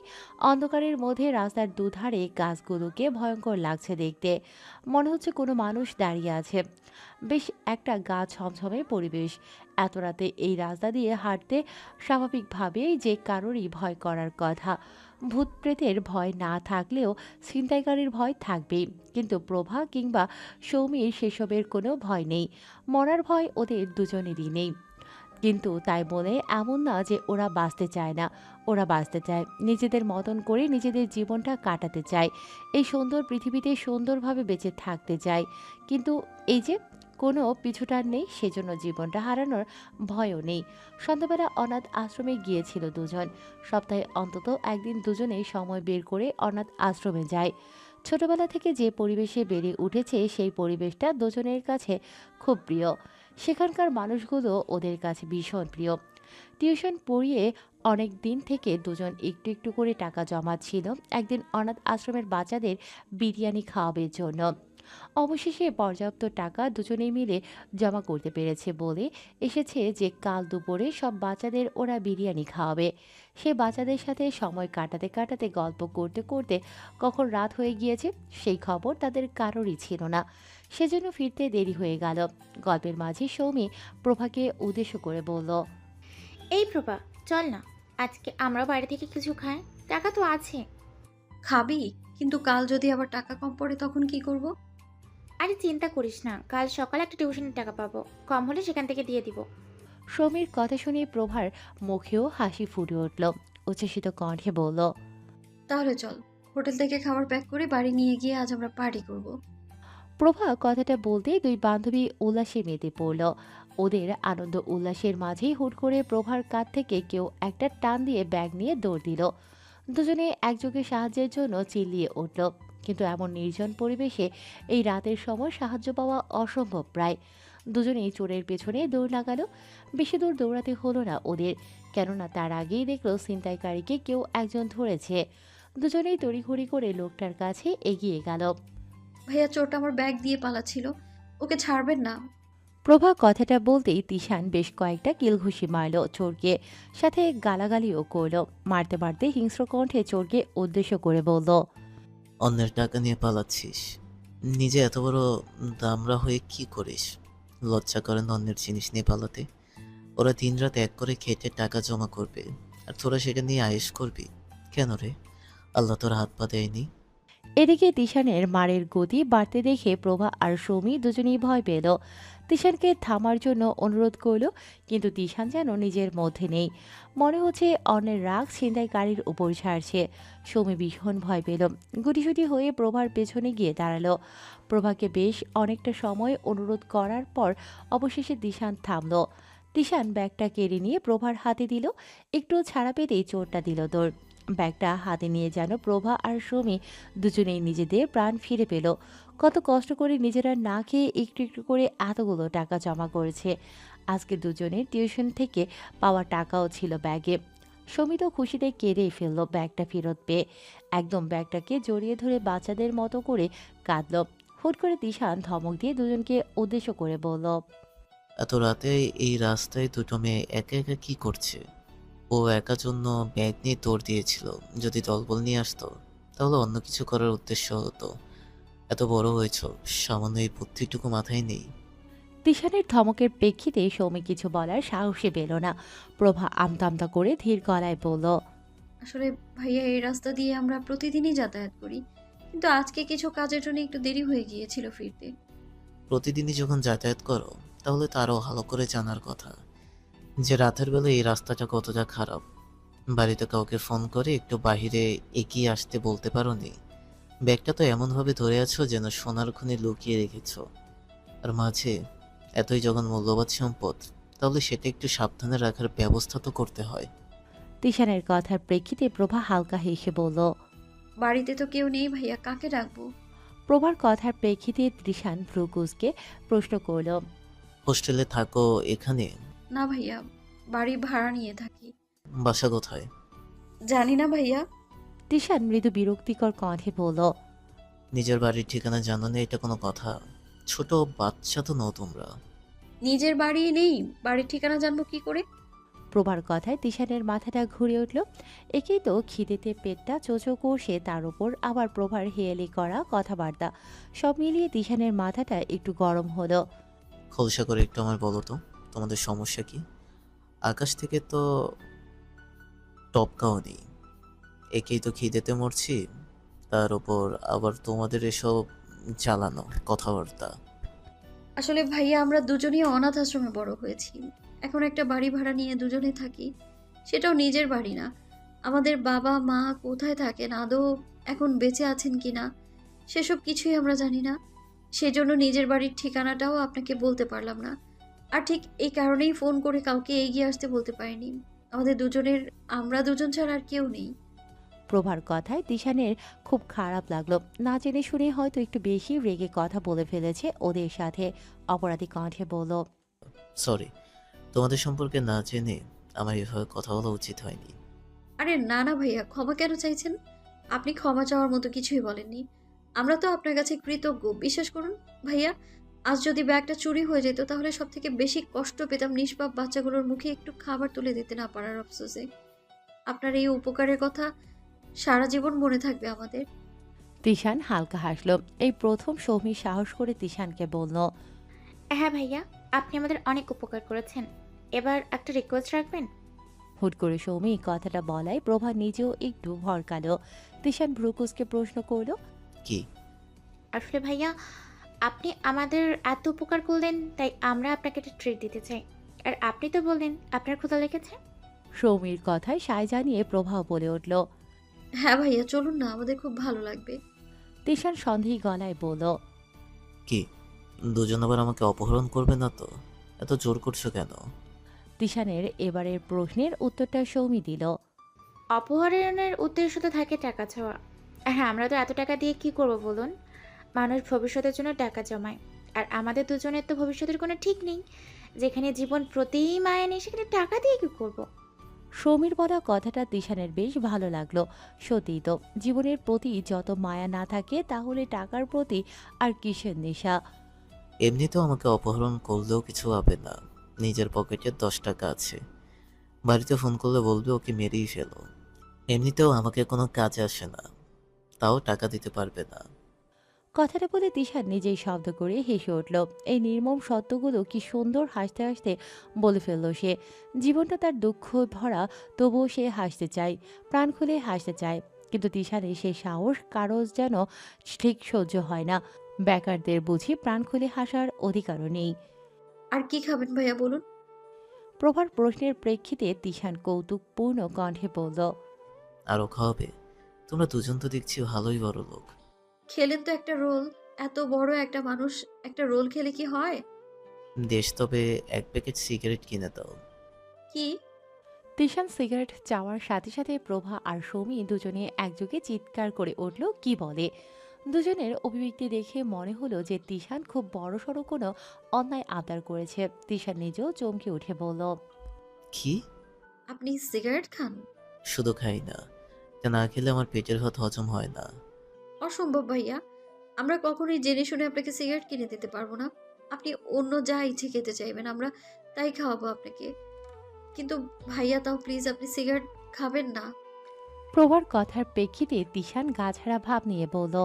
অন্ধকারের মধ্যে রাস্তার দুধারে গাছগুলোকে ভয়ঙ্কর লাগছে দেখতে। মনে হচ্ছে কোনো মানুষ দাঁড়িয়ে আছে। বেশ একটা গা ছমছমে পরিবেশ। এত রাতে এই রাস্তা দিয়ে হাঁটতে স্বাভাবিকভাবেই যে কারোরই ভয় করার কথা। ভূত প্রেতের ভয় না থাকলেও ছিনতাইকারীর ভয় থাকবেই, কিন্তু প্রভা কিংবা সৌমির সেসবের কোনো ভয় নেই। মরার ভয় ওদের দুজনেরই নেই। কিন্তু তাই বলে এমন না যে ওরা বাঁচতে চায় না। ওরা বাঁচতে চায়, নিজেদের মতন করে নিজেদের জীবনটা কাটাতে চায়, এই সুন্দর পৃথিবীতে সুন্দরভাবে বেঁচে থাকতে চায়। কিন্তু এই যে কোনো পিছুটান নেই, সেজন্য জীবনটা হারানোর ভয়ও নেই। সন্ধ্যাবেলা অনাথ আশ্রমে গিয়েছিল দুজন। সপ্তাহে অন্তত একদিন দুজনেই সময় বের করে অনাথ আশ্রমে যায়। ছোটবেলা থেকে যে পরিবেশে বেড়ে উঠেছে সেই পরিবেশটা দুজনের কাছে খুব প্রিয়। সেখানকার মানুষগুলো ওদের কাছে ভীষণ প্রিয়। টিউশন পড়িয়ে অনেক দিন থেকে দুজন একটু একটু করে টাকা জমাচ্ছিল একদিন অনাথ আশ্রমের বাচ্চাদের বিরিয়ানি খাওয়াবের জন্য। অবশেষে পর্যাপ্ত টাকা দুজনেই মিলে জমা করতে পেরেছে বলে এসেছে যে কাল দুপুরে সব বাচ্চাদের ওরা বিরিয়ানি খাওয়াবে। সে বাচ্চাদের সাথে সময় কাটাতে কাটাতে গল্প করতে করতে কখন রাত হয়ে গিয়েছে সেই খবর তাদের কারোরই ছিল না। সেজন্য ফিরতে দেরি হয়ে গেল। গল্পের মাঝে সৌমি প্রভাকে উদ্দেশ্য করে বলল, এই প্রভা, চল না, আজকে আমরা বাইরে থেকে কিছু খাই, টাকা তো আছে। খাবি? কিন্তু কাল যদি আবার টাকা কম পড়ে তখন কি করব? আরে চিন্তা করিস না, কাল সকালে একটা টিউশনের টাকা পাবো, কম হলে সেখান থেকে দিয়ে দিব। সৌমির কথা শুনে প্রভার মুখেও হাসি ফুটে উঠল। উচ্ছ্বসিত কণ্ঠে বলল, তাহলে চল, হোটেল থেকে খাবার প্যাক করে বাড়ি নিয়ে গিয়ে আজ আমরা পার্টি করব। প্রভা কথাটা বলতেই দুই বান্ধবী উল্লাসে মেতে পড়ল। ওদের আনন্দ উল্লাসের মাঝেই হুট করে প্রভার কাঁধ থেকে কেউ একটা টান দিয়ে ব্যাগ নিয়ে দৌড় দিল। দুজনে একযোগে সাহায্যের জন্য চিল্লিয়ে উঠল। কিন্তু এমন নির্জন পরিবেশে এই রাতের সময় সাহায্য পাওয়া অসম্ভব প্রায়। দুজনেই চোরের পেছনে দৌড় লাগালো। বেশি দূর দৌড়াতে হলো না ওদের, কেননা তার আগেই দেখলো ছিনতাইকারীকে কেউ একজন ধরেছে। দুজনেই তড়িঘড়ি করে লোকটার কাছে এগিয়ে গেল। ভাইয়া, চোরটা আমার ব্যাগ দিয়ে পালাচ্ছিল, ওকে ছাড়বেন না। প্রভা কথাটা বলতেই তিশান বেশ কয়েকটা কিলঘুষি মারল চোরকে, সাথে গালাগালিও করল। মারতে মারতে হিংস্র কণ্ঠে চোরকে উদ্দেশ্য করে বলল, অন্যের টাকা নিয়ে পালাচ্ছিস? নিজে এত বড় দামড়া হয়ে কি করিস? লজ্জা করেন অন্যের জিনিস নিয়ে পালাতে? ওরা দিনরাত এক করে খেটে টাকা জমা করবে, আর তোরা সেটা নিয়ে আয়েশ করবি কেন রে? আল্লাহ তোর হাত পা দেয়নি? এদিকে তিশানের মারের গতি বাড়তে দেখে প্রভা আর সৌমি দুজনেই ভয় পেল। তিশানকে থামার জন্য অনুরোধ করল, কিন্তু তিশান যেন নিজের মধ্যে নেই। মনে হচ্ছে অন্যের রাগ ছিনতাইকারীর উপর ছাড়ছে। সৌমি ভীষণ ভয় পেল। গুটিসুটি হয়ে প্রভার পেছনে গিয়ে দাঁড়ালো। প্রভাকে বেশ অনেকটা সময় অনুরোধ করার পর অবশেষে তিশান থামল। তিশান ব্যাগটা কেড়ে নিয়ে প্রভার হাতে দিল। একটু ছাড়া পেতেই চোরটা দিল দৌড়। ব্যাগটা হাতে নিয়ে যেন প্রভা আর সৌমি দুজনেই নিজেদের প্রাণ ফিরে পেল। কত কষ্ট করে নিজেরা না খেয়ে একটু একটু করে এতগুলো টাকা জমা করেছে। আজকে দুজনের টিউশন থেকে পাওয়া টাকাও ছিল ব্যাগে। সৌমি তো খুশিতে কেঁদেই ফেলল ব্যাগটা ফেরত পেয়ে। একদম ব্যাগটাকে জড়িয়ে ধরে বাচ্চাদের মতো করে কাঁদল। হুট করে তিশান ধমক দিয়ে দুজনকে উদ্দেশ্য করে বলল, এত রাতে এই রাস্তায় দুটো মেয়ে একা একা কি করছে? ও একা জন্য ব্যাগ নিয়ে দৌড় দিয়েছিল। যদি দলবল নিয়ে আসতো তাহলে অন্য কিছু করার উদ্দেশ্য হতো। এত বড় হয়েছ, সামান্য এই বুদ্ধিটুকু মাথায় নেই? তিশানের ধমকের প্রেক্ষিতে সৌমি কিছু বলার সাহসে পেল না। প্রভা আমতা আমতা করে ধীর গলায় বলল, আসলে ভাইয়া, এই রাস্তা দিয়ে আমরা প্রতিদিনই যাতায়াত করি, কিন্তু আজকে কিছু কাজের জন্য একটু দেরি হয়ে গিয়েছিল ফিরতে। প্রতিদিনই যখন যাতায়াত করো তাহলে তো আরও ভালো করে জানার কথা যে রাতের বেলা এই রাস্তাটা কতটা খারাপ। বাড়িতে কাউকে ফোন করে একটু বাইরে এগিয়ে আসতে বলতে পারোনি? ব্যাগটা তো এমনভাবে ধরে আছো যেন সোনার খনি লুকিয়ে রেখেছো। আর মাঝে এতই যখন মূল্যবান সম্পদ, তাহলে সেটা একটু সাবধানে রাখার ব্যবস্থা তো করতে হয়। তিশানের কথার প্রেক্ষিতে প্রভা হালকা হেসে বলল। বাড়িতে তো কেউ নেই ভাইয়া, কাকে ডাকবো? প্রভার কথার প্রেক্ষিতে তিশান ভ্রুকুচকে প্রশ্ন করল। হোস্টেলে থাকো এখানে? না ভাইয়া, বাড়ি ভাড়া নিয়ে থাকি। বাসা কোথায়? জানি না ভাইয়া। তিশান মৃদু বিরক্তিকর কণ্ঠে বলল। নিজের বাড়ির ঠিকানা জানো না, এটা কোনো কথা? ছোট বাচ্চা তো নও তোমরা। নিজের বাড়ি নেই, বাড়ির ঠিকানা জানবো কি করে? প্রভার কথায় তিশানের মাথাটা ঘুরে উঠল। একেই তো খিদেতে পেটটা চোচো করছে, তার উপর আবার প্রভার হেয়ালি করা কথাবার্তা, সব মিলিয়ে তিশানের মাথাটা একটু গরম হলো। খোলসা করে একটু আমায় বলো তো, তোমাদের সমস্যা কি? আকাশ থেকে তো টপকাও নেই, একেই তো খিদেতে মরছি, তার উপর আবার তোমাদের এসব জ্বালানো কথাবার্তা। আসলে ভাইয়া আমরা দুজনেই অনাথ আশ্রমে বড় হয়েছি। এখন একটা বাড়ি ভাড়া নিয়ে দুজনে থাকি, সেটাও নিজের বাড়ি না। আমাদের বাবা মা কোথায় থাকেন, আদৌ এখন বেঁচে আছেন কিনা সেসব কিছুই আমরা জানি না। সেজন্য নিজের বাড়ির ঠিকানাটাও আপনাকে বলতে পারলাম না। আর ঠিক এই কারণেই ফোন করে কাউকে এগিয়ে আসতে বলতে পারিনি। আমাদের দুজনের, আমরা দুজন ছাড়া আর কেউ নেই। প্রভার কথায় তিশানের খুব খারাপ লাগলো। না জেনে শুনে হয়তো একটু বেশি রেগে কথা বলে ফেলেছে ওদের সাথে। অপরাধী কণ্ঠে বলল। সরি, তোমাদের সম্পর্কে না জেনে আমার এভাবে কথা বলা উচিত হয়নি। আরে না না ভাইয়া, ক্ষমা কেন চাইছেন? আপনি ক্ষমা চাওয়ার মতো কিছুই বলেননি। আমরা তো আপনার কাছে কৃতজ্ঞ, বিশ্বাস করুন ভাইয়া। আজ যদি ব্যাগটা চুরি হয়ে যেত তাহলে সব থেকে বেশি কষ্ট পেতাম নিষ্পাপ বাচ্চাগুলোর মুখে একটু খাবার তুলে দিতে না পারার আফসোসে। আপনার এই উপকারের কথা সারা জীবন মনে থাকবে আমাদের। তিশান হালকা হাসলো। এই প্রথম সৌমি সাহস করে তিশানকে বলল। হ্যাঁ ভাইয়া, আপনি আমাদের অনেক উপকার করেছেন। এবার একটা রিকোয়েস্ট রাখবেন? হুট করে সৌমি কথাটা বলায় প্রভা নিজেও একটু ভরকালো। তিশান ভ্রুকুচকে প্রশ্ন করলো। কি? আসলে ভাইয়া, আপনি আমাদের এত উপকার করলেন, তাই আমরা আপনাকে একটা ট্রিট দিতে চাই। আর আপনি তো বললেন আপনার ক্ষুধা লেগেছে। সৌমির কথায় সায় জানিয়ে প্রভাও বলে উঠল। হ্যাঁ ভাইয়া, চলুন না, আমাদের খুব ভালো লাগবে। তিশান সন্দেহী গলায় বলল। কি দুজন আবার আমাকে অপহরণ করবে না তো? এত জোর করছো কেন? তিশানের এবারের প্রশ্নের উত্তরটা সৌমি দিল। অপহরণের উদ্দেশ্য তো থাকে টাকা চাওয়া। হ্যাঁ, আমরা তো এত টাকা দিয়ে কি করব বলুন? মানুষ ভবিষ্যতের জন্য টাকা জমায়, আর আমাদের দুজনের তো ভবিষ্যতের কোনো ঠিক নেই। যেখানে জীবন প্রতি মায়া নেই, সেখানে টাকা দিয়ে কি করব? সৌমির বলা কথাটা তিশানের বেশ ভালো লাগলো। সত্যিই তো, জীবনের প্রতি যত মায়া না থাকে তাহলে টাকার প্রতি আর কিসের নেশা। এমনিতেও আমাকে অপহরণ করলেও কিছু হবে না, নিজের পকেটে 10 টাকা আছে। বাড়িতে ফোন করলে বলবে ওকে মেরেই ফেলো। এমনিতেও আমাকে কোনো কাজে আসে না, তাও টাকা দিতে পারবে না। কথাটা বলে তিশান নিজেই শব্দ করে হেসে উঠল। এই নির্মম সত্যগুলো কি সুন্দর হাসতে হাসতে বলে ফেলল সে। জীবনটা তার দুঃখ ভরা, তবুও সে হাসতে চায়, প্রাণ খুলে হাসতে চায়। কিন্তু তিশানের সে সাহস কারো যেন ঠিক সহ্য হয় না। বেকারদের বুঝি প্রাণ খুলে হাসার অধিকারও নেই। আর কি খাবেন ভাইয়া বলুন? প্রভার প্রশ্নের প্রেক্ষিতে তিশান কৌতুকপূর্ণ কণ্ঠে বলল। আরও খাওয়াবে? তোমরা দুজন তো দেখছি ভালোই বড় লোক। খেলেন তো একটা রোল। এত বড় একটা মানুষ একটা রোল খেলে কি হয়? দেশ তবে 1 প্যাকেট সিগারেট কিনে দাও। কি? তিশান সিগারেট চাওয়ার সাথে সাথে প্রভা আর সৌমি দুজনে একযোগে চিৎকার করে উঠল। কি বলে? দুজনের অভিব্যক্তি দেখে মনে হলো যে তিশান খুব বড়সড় কোনো অন্যায় আবদার করেছে। তিশান নিজেও চমকে উঠে বলল। কি? আপনি সিগারেট খান? শুধু খাই না, এটা না খেলে আমার পেটের ভাত হজম হয় না। অসম্ভব ভাইয়া, আমরা কখনোই জেনে শুনে আপনাকে সিগারেট কিনে দিতে পারবো না। আপনি অন্য যা ইচ্ছে খেতে চাইবেন আমরা তাই খাওয়াবো আপনাকে। কিন্তু ভাইয়া, তাও প্লিজ আপনি সিগারেট খাবেন না। প্রভার কথার প্রেক্ষিতে তিশান গাছাড়া ভাব নিয়ে বলল।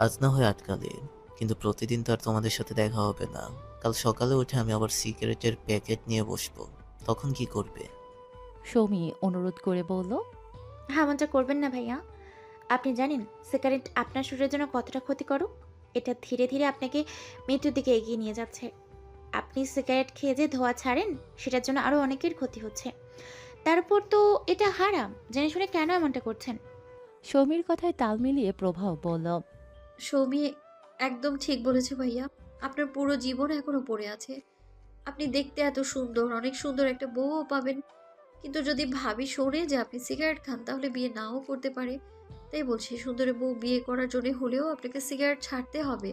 আজ না হয় আটকালে, কিন্তু প্রতিদিন তো আর তোমাদের সাথে দেখা হবে না। কাল সকালে উঠে আমি আবার সিগারেটের প্যাকেট নিয়ে বসবো, তখন কি করবে? সৌমি অনুরোধ করে বলল। এমনটা করবেন না ভাইয়া। আপনি জানেন সিগারেট আপনার শরীরের জন্য কতটা ক্ষতিকর? এটা ধীরে ধীরে আপনাকে মৃত্যুর দিকে এগিয়ে নিয়ে যাচ্ছে। আপনি সিগারেট খেয়ে যে ধোঁয়া ছাড়েন সেটার জন্য আরও অনেকের ক্ষতি হচ্ছে। তারপর তো এটা হারাম, জেনে শুনে কেন এমনটা করছেন? সৌমির কথায় তাল মিলিয়ে প্রভাও বলল, সৌমি একদম ঠিক বলেছে ভাইয়া। আপনার পুরো জীবন এখনো পড়ে আছে। আপনি দেখতে এত সুন্দর, অনেক সুন্দর একটা বউও পাবেন। কিন্তু যদি ভাবি শোনে যে আপনি সিগারেট খান, তাহলে বিয়ে নাও করতে পারে। তাই বলছি, সুন্দরী বউ বিয়ে করার জন্য হলেও আপনাকে সিগারেট ছাড়তে হবে।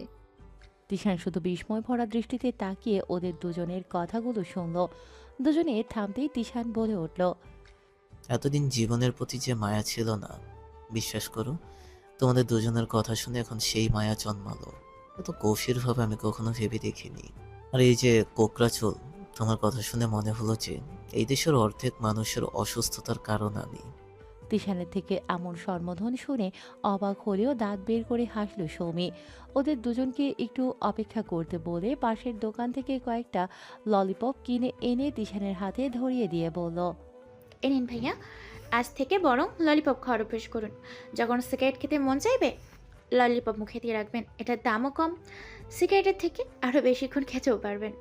তিশান শুধু বিস্ময় ভরা দৃষ্টিতে তাকিয়ে ওদের দুজনের কথাগুলো শুনল। দুজনে থামতেই তিশান বলে উঠল, এতদিন জীবনের প্রতি যে মায়া ছিল না, বিশ্বাস করো, তোমাদের দুজনের কথা শুনে এখন সেই মায়া জন্মালো। এত গভীরভাবে আমি কখনো ভেবে দেখিনি। আর এই যে কোকড়াচল, তোমার কথা শুনে মনে হলো যে এই দেশের অর্ধেক মানুষের অসুস্থতার কারণ আমি। তিশানের থেকে এমন সম্বোধন শুনে অবাক হলেও দাঁত বের করে হাসল সৌমি। ওদের দুজনকে একটু অপেক্ষা করতে বলে পাশের দোকান থেকে কয়েকটা ললিপপ কিনে এনে তিশানের হাতে ধরিয়ে দিয়ে বলল, এ নিন ভাইয়া, আজ থেকে বরং ললিপপ খাওয়ার অভ্যেস করুন। যখন সিগারেট খেতে মন চাইবে ললিপপ মুখে দিয়ে রাখবেন, এটার দামও কম, সিগারেটের থেকে আরও বেশিক্ষণ খেতেও পারবেন।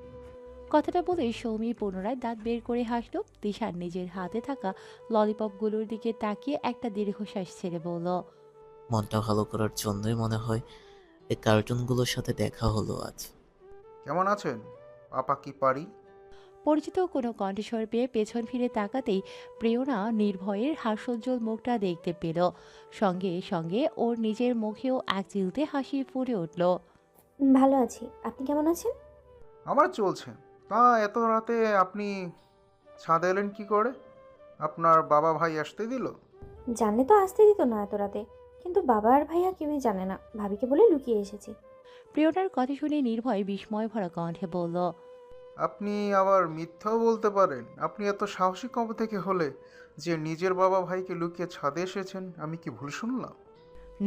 কথাটা বলে সৌমি পুনরায় দাঁত বের করে হাসল। তিশান নিজের হাতে থাকা ললিপপগুলোর দিকে তাকিয়ে একটা দীর্ঘশ্বাস ছেড়ে বলল, মনটা ভালো করার জন্যই মনে হয় এই কার্টুনগুলোর সাথে দেখা হলো আজ। কেমন আছেন আপা কি পারি? পরিচিত কোনো কণ্ঠস্বর পেয়ে পেছন ফিরে তাকাতেই প্রিয়না নির্ভয়ের হাস্যোজ্জ্বল মুখটা দেখতে পেল। সঙ্গে সঙ্গে ওর নিজের মুখেও এক চিলতে হাসি ফুটে উঠল। ভালো আছি, আপনি কেমন আছেন? আমার চলছে। তা এত রাতে আপনি ছাদে এলেন কি করে? আপনার বাবা ভাই আসতে দিল? জানলে তো আসতে দিত না এত রাতে, কিন্তু বাবা আর ভাইয়া কেউই জানে না, ভাবিকে বলে লুকিয়ে এসেছি। প্রিয়নার কথা শুনে নির্ভয় বিস্ময় ভরা কণ্ঠে বলল, আপনি আবার মিথ্যাও বলতে পারেন? আপনি এত সাহসী কবে থেকে হলে যে নিজের বাবা ভাইকে লুকিয়ে ছাদে এসেছেন? আমি কি ভুল শুনলাম?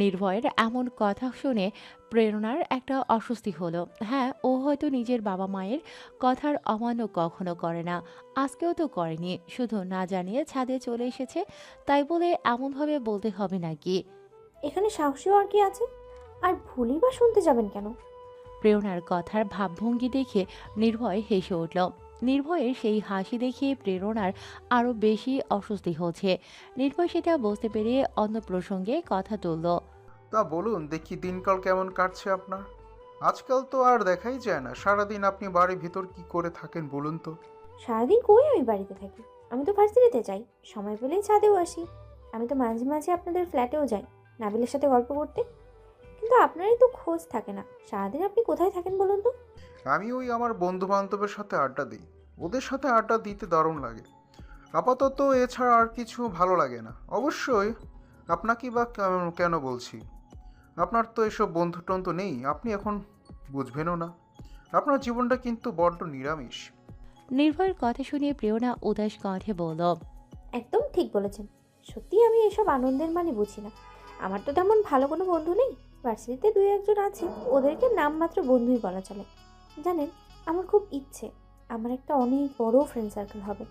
নির্ভয়ের এমন কথা শুনে প্রেরণার একটা অস্বস্তি হলো। হ্যাঁ, ও হয়তো নিজের বাবা মায়ের কথার অমান্য কখনো করে না, আজকেও তো করেনি। শুধু না জানিয়ে ছাদে চলে এসেছে, তাই বলে এমনভাবে বলতে হবে নাকি? এখানে সাহসীও আর কি আছে? আর ভুলই বা শুনতে যাবেন কেন? প্রেরণার কথার ভাবভঙ্গি দেখে নির্ভয় হেসে উঠল। নির্ভয়ের সেই হাসি দেখে প্রেরণার আরও বেশি অস্বস্তি হচ্ছে। নির্ভয় সেটা বুঝতে পেরে অন্য প্রসঙ্গে কথা তুলল। তা বলুন দেখি, দিনকাল কেমন কাটছে আপনার? আজকাল তো আর দেখাই যায় না। সারাদিন আপনি বাড়ির ভিতর কি করে থাকেন বলুন তো? সারাদিন কই আমি বাড়িতে থাকি? আমি তো ভার্সিটিতে যাই, সময় পেলেই ছাদেও আসি। আমি তো মাঝে মাঝে আপনাদের ফ্ল্যাটেও যাই নাবিলের সাথে গল্প করতে, কিন্তু আপনারই তো খোঁজ থাকে না। সারাদিন আপনি কোথায় থাকেন বলুন তো? আমি ওই আমার বন্ধু বান্ধবের সাথে আড্ডা দিই। ওদের সাথে আড্ডা দিতে দারুণ লাগে। আপাতত এছাড়া আর কিছু ভালো লাগে না। অবশ্যই আপনাকে বা কেন বলছি, আপনার তো এসব বন্ধু টন্ধু নেই, আপনি এখন বুঝবেনও না। আপনার জীবনটা কিন্তু বড্ড নিরামিষ। নির্ভয়ের কথা শুনে প্রেরণা উদাস কণ্ঠে বলল, একদম ঠিক বলেছেন। সত্যি আমি এসব আনন্দের মানে বুঝি না। আমার তো তেমন ভালো কোনো বন্ধু নেই। ভার্সিটিতে দুই একজন আছে, ওদেরকে নামমাত্র বন্ধুই বলা চলে। জানেন, আমার খুব ইচ্ছে আমার একটা অনেক বড় ফ্রেন্ড সার্কেল হবে।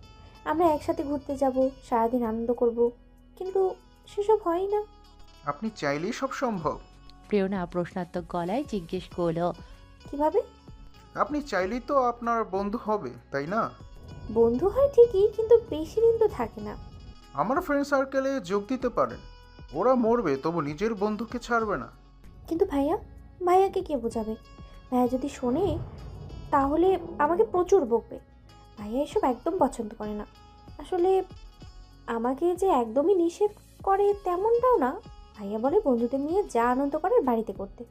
আমরা একসাথে ঘুরতে যাব, সারাদিন আনন্দ করব, কিন্তু সেসব হয় না। আপনি চাইলেই সব সম্ভব? প্রেরণা প্রশ্নাত্মক গলায় জিজ্ঞেস করল, কিভাবে? আপনি চাইলেই তো আপনার বন্ধু হবে, তাই না? বন্ধু হয় ঠিকই, কিন্তু বেশি দিন তো থাকে না। আমার ফ্রেন্ড সার্কেলে যোগ দিতে পারেন। ওরা মরবে তবু নিজের বন্ধুকে ছাড়বে না। কিন্তু ভাইয়াকে কে বোঝাবে? ভাইয়া যদি শোনে তাহলে আমাকে প্রচুর বকবে। ভাইয়া এসব একদম পছন্দ করে না। আসলে আমাকে যে একদমই নিষেধ করে তেমনটাও না। ভাইয়া বলে বন্ধুদের নিয়ে যা আনন্দ করার বাড়িতে করতে,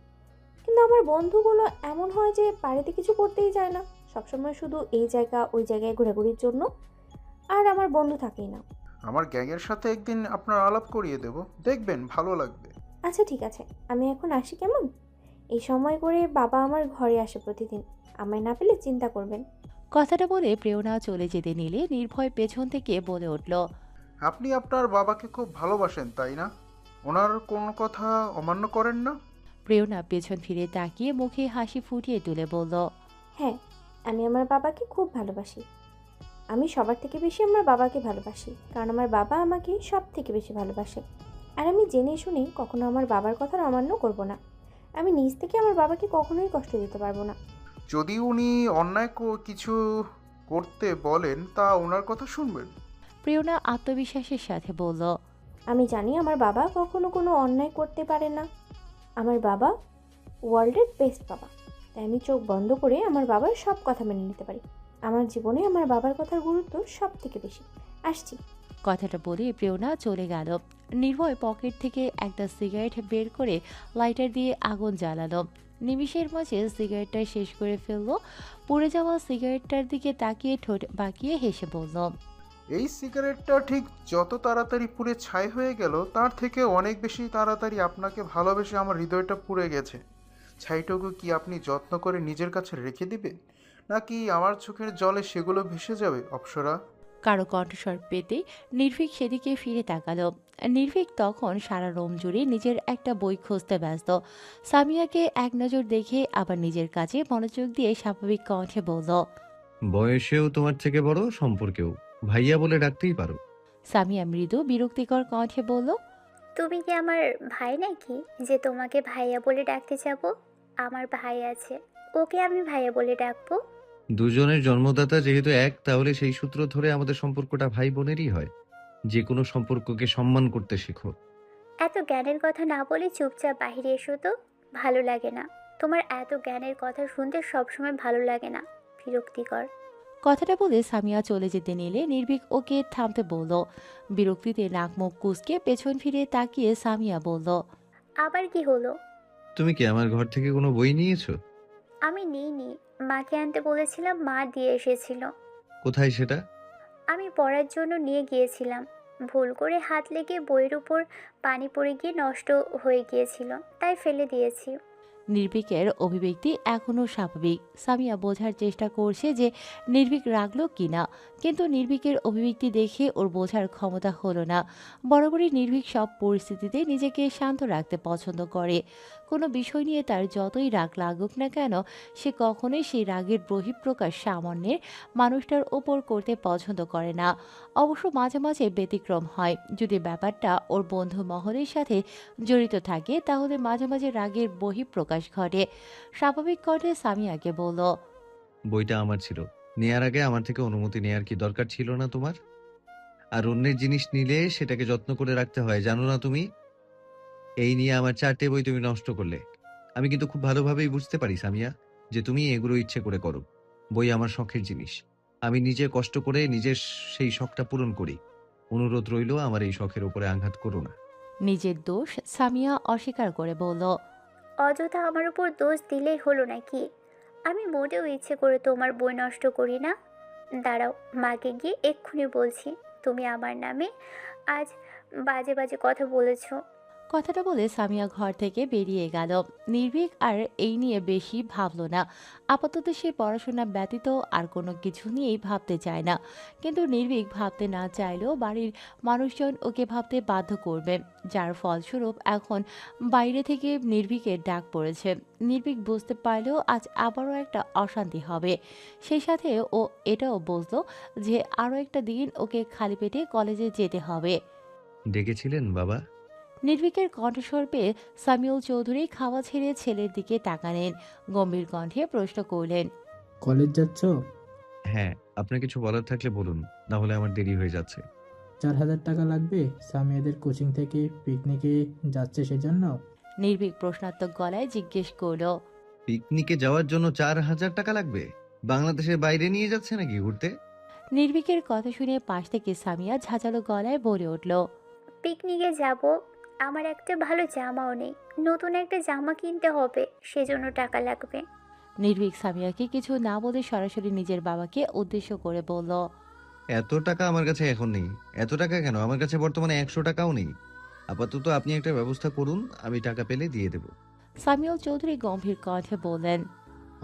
কিন্তু আমার বন্ধুগুলো এমন হয় যে বাড়িতে কিছু করতেই চায় না। সবসময় শুধু এই জায়গা ওই জায়গায় ঘোরাঘুরির জন্য, আর আমার বন্ধু থাকেই না। আমার গ্যাংয়ের সাথে একদিন আপনার আলাপ করিয়ে দেব, দেখবেন ভালো লাগবে। আচ্ছা ঠিক আছে, আমি এখন আসি কেমন? এই সময় করে বাবা আমার ঘরে আসে প্রতিদিন, আমায় না পেলে চিন্তা করবেন। কথাটা বলে প্রেরণা চলে যেতে নিলে নির্ভয় পেছন থেকে বলে উঠল, আপনি আপনার বাবাকে খুব ভালোবাসেন তাই না? ওনার কোনো কথা অমান্য করেন না? প্রেরণা পেছন ফিরে তাকিয়ে মুখে হাসি ফুটিয়ে তুলে বলল, হ্যাঁ, আমি আমার বাবাকে খুব ভালোবাসি। আমি সবার থেকে বেশি আমার বাবাকে ভালোবাসি, কারণ আমার বাবা আমাকে সব থেকে বেশি ভালোবাসে। আর আমি জেনে শুনে কখনো আমার বাবার কথার অমান্য করব না। আমি নিজ থেকে আমার বাবাকে কখনোই কষ্ট দিতে পারবো না। যদি উনি অন্যায় কিছু করতে বলেন তা ওনার কথা শুনবেন। প্রিয়না আত্মবিশ্বাসের সাথে বলল, আমি জানি আমার বাবা কখনো কোনো অন্যায় করতে পারে না। আমার বাবা ওয়ার্ল্ডের বেস্ট বাবা, তাই আমি চোখ বন্ধ করে আমার বাবার সব কথা মেনে নিতে পারি। আমার জীবনে আমার বাবার কথার গুরুত্ব সব থেকে বেশি। আসছি। কথাটা বলে প্রিয়না চলে গেল। নির্ভয় পকেট থেকে একটা সিগারেট বের করে লাইটার দিয়ে আগুন জ্বালালো। নিমিষের মাঝে সিগারেটটা শেষ করে ফেললো। পুড়ে যাওয়া সিগারেটটার দিকে তাকিয়ে ঠোঁট বাঁকিয়ে হেসে বলল, এই সিগারেটটা ঠিক যত তাড়াতাড়ি পুড়ে ছাই হয়ে গেল তার থেকে অনেক বেশি তাড়াতাড়ি আপনাকে ভালোবেসে আমার হৃদয়টা পুড়ে গেছে। ছাইটুকু কি আপনি যত্ন করে নিজের কাছে রেখে দিবেন, নাকি আমার চোখের জলে সেগুলো ভেসে যাবে অপ্সরা? কারো কণ্ঠস্বর পেতে নির্ভীক সেদিকে ফিরে তাকালো। নির্ভীক তখন সারা রোম জুড়ে নিজের একটা বই খুঁজতে ব্যস্ত। সামিয়াকে এক নজর দেখে আবার নিজের কাজে মনোযোগ দিয়ে স্বাভাবিক কণ্ঠে বলল, বয়সেও তোমার থেকে বড়, সম্পর্কেও ভাইয়া বলে ডাকতেই পারো। সামিয়া মৃদু বিরক্তিকর কণ্ঠে বলল, তুমি কি আমার ভাই নাকি যে তোমাকে ভাইয়া বলে ডাকতে যাব? আমার ভাই আছে, ওকে আমি ভাইয়া বলে ডাকবো। দুজনের জন্মদাতা যেহেতু এক, তাহলে সেই সূত্র ধরে আমাদের সম্পর্কটা ভাই বোনেরই হয়। যে কোনো সম্পর্ককে সম্মান করতে শেখো। এত জ্ঞানের কথা না বলে চুপচাপ বাইরে এসো তো, ভালো লাগে না। তোমার এত জ্ঞানের কথা শুনতে সবসময় ভালো লাগে না, বিরক্তিকর। কথাটা বলে সামিয়া চলে যেতে নিলে নির্ভীক ওকে থামতে বলল। বিরক্তিতে নাক মুখ কুঁচকে পেছন ফিরে তাকিয়ে সামিয়া বলল, আবার কি হলো? তুমি কি আমার ঘর থেকে কোনো বই নিয়েছো? আমি নিইনি, মাকে আনতে বলেছিলাম, মা দিয়ে এসেছিল। কোথায় সেটা? আমি পড়ার জন্য নিয়ে গিয়েছিলাম, ভুল করে হাত লেগে বইয়ের উপর পানি পড়ে গিয়ে নষ্ট হয়ে গিয়েছিল, তাই ফেলে দিয়েছি। নির্ভীকের অভিব্যক্তি এখনও স্বাভাবিক। সামিয়া বোঝার চেষ্টা করছে যে নির্ভীক রাগলো কিনা, কিন্তু নির্ভীকের অভিব্যক্তি দেখে ওর বোঝার ক্ষমতা হলো না। বরাবরই নির্ভীক সব পরিস্থিতিতে নিজেকে শান্ত রাখতে পছন্দ করে। কোনো বিষয় নিয়ে তার যতই রাগ লাগুক না কেন, সে কখনোই সেই রাগের বহিঃপ্রকাশ সামান্যের মানুষটার ওপর করতে পছন্দ করে না। অবশ্য মাঝে মাঝে ব্যতিক্রম হয়। যদি ব্যাপারটা ওর বন্ধু মহলের সাথে জড়িত থাকে, তাহলে মাঝে মাঝে রাগের বহিঃপ্রকাশ ঘটে। স্বাভাবিক কণ্ঠে সামিয়াকে বলল, বইটা আমার ছিল, নেয়ার আগে আমার থেকে অনুমতি নেয়ার কি দরকার ছিল না তোমার? আর অন্যের জিনিস নিলে সেটাকে যত্ন করে রাখতে হয়, জানো না তুমি? এই নিয়ে আমার 4টে বই তুমি নষ্ট করলে। আমি কিন্তু খুব ভালোভাবেই বুঝতে পারি সামিয়া, যে তুমি এগুলো ইচ্ছে করে করো। বই আমার শখের জিনিস, আমি নিজে কষ্ট করে নিজের সেই শখটা পূরণ করি। অনুরোধ রইল, আমার এই শখের উপরে আঘাত করো না। নিজের দোষ সামিয়া অস্বীকার করে বলল, অযথা আমার উপর দোষ দিলেই হলো নাকি? আমি মোটেও ইচ্ছে করে তোমার বই নষ্ট করি না। দাঁড়াও, মাকে গিয়ে এক্ষুনি বলছি তুমি আমার নামে আজ বাজে বাজে কথা বলেছো। কথাটা বলে সামিয়া ঘর থেকে বেরিয়ে গেল। নির্ভীক আর এই নিয়ে বেশি ভাবল না। আপাতত সে পড়াশোনা ব্যতীত আর কোনো কিছু নিয়েই ভাবতে চায় না। কিন্তু নির্ভীক ভাবতে না চাইলেও বাড়ির মানুষজন ওকে ভাবতে বাধ্য করবে, যার ফলস্বরূপ এখন বাইরে থেকে নির্ভীকের ডাক পড়েছে। নির্ভীক বুঝতে পারলেও আজ আবারও একটা অশান্তি হবে। সেই সাথে ও এটাও বুঝলো যে আরও একটা দিন ওকে খালি পেটে কলেজে যেতে হবে। ডেকেছিলেন বাবা? নির্ভীকের কণ্ঠস্বর পেয়ে সামিউল চৌধুরী খাওয়া ছেড়ে ছেলের দিকে তাকালেন। গম্ভীর কণ্ঠে প্রশ্ন করলেন, কলেজ যাচ্ছ? হ্যাঁ, আপনার কিছু বলার থাকলে বলুন, না হলে আমার দেরি হয়ে যাচ্ছে। 4,000 টাকা লাগবে, সামিয়াদের কোচিং থেকে পিকনিকে যাচ্ছে সেজন্য। নির্ভীক প্রশ্নাত্মক গলায় জিজ্ঞেস করল, পিকনিকে যাওয়ার জন্য 4,000 টাকা লাগবে? বাংলাদেশের বাইরে নিয়ে যাচ্ছে নাকি ঘুরতে? নির্ভীকের কথা শুনে পাশ থেকে সামিয়া ঝাঁঝালো গলায় বলে উঠল, পিকনিকে যাব, আমার একটা ভালো জামাও নেই, নতুন একটা জামা কিনতে হবে, সেজন্য টাকা লাগবে। নির্ভীক সামিয়াকে কিছু না বলে সরাসরি নিজের বাবাকে উদ্দেশ্য করে বলল, এত টাকা আমার কাছে এখন নেই। এত টাকা কেন? আমার কাছে বর্তমানে 100 টাকাও নেই। আপাতত আপনি একটা ব্যবস্থা করুন, আমি টাকা পেলে দিয়ে দেব। সামিউল চৌধুরী গম্ভীর কণ্ঠে বললেন,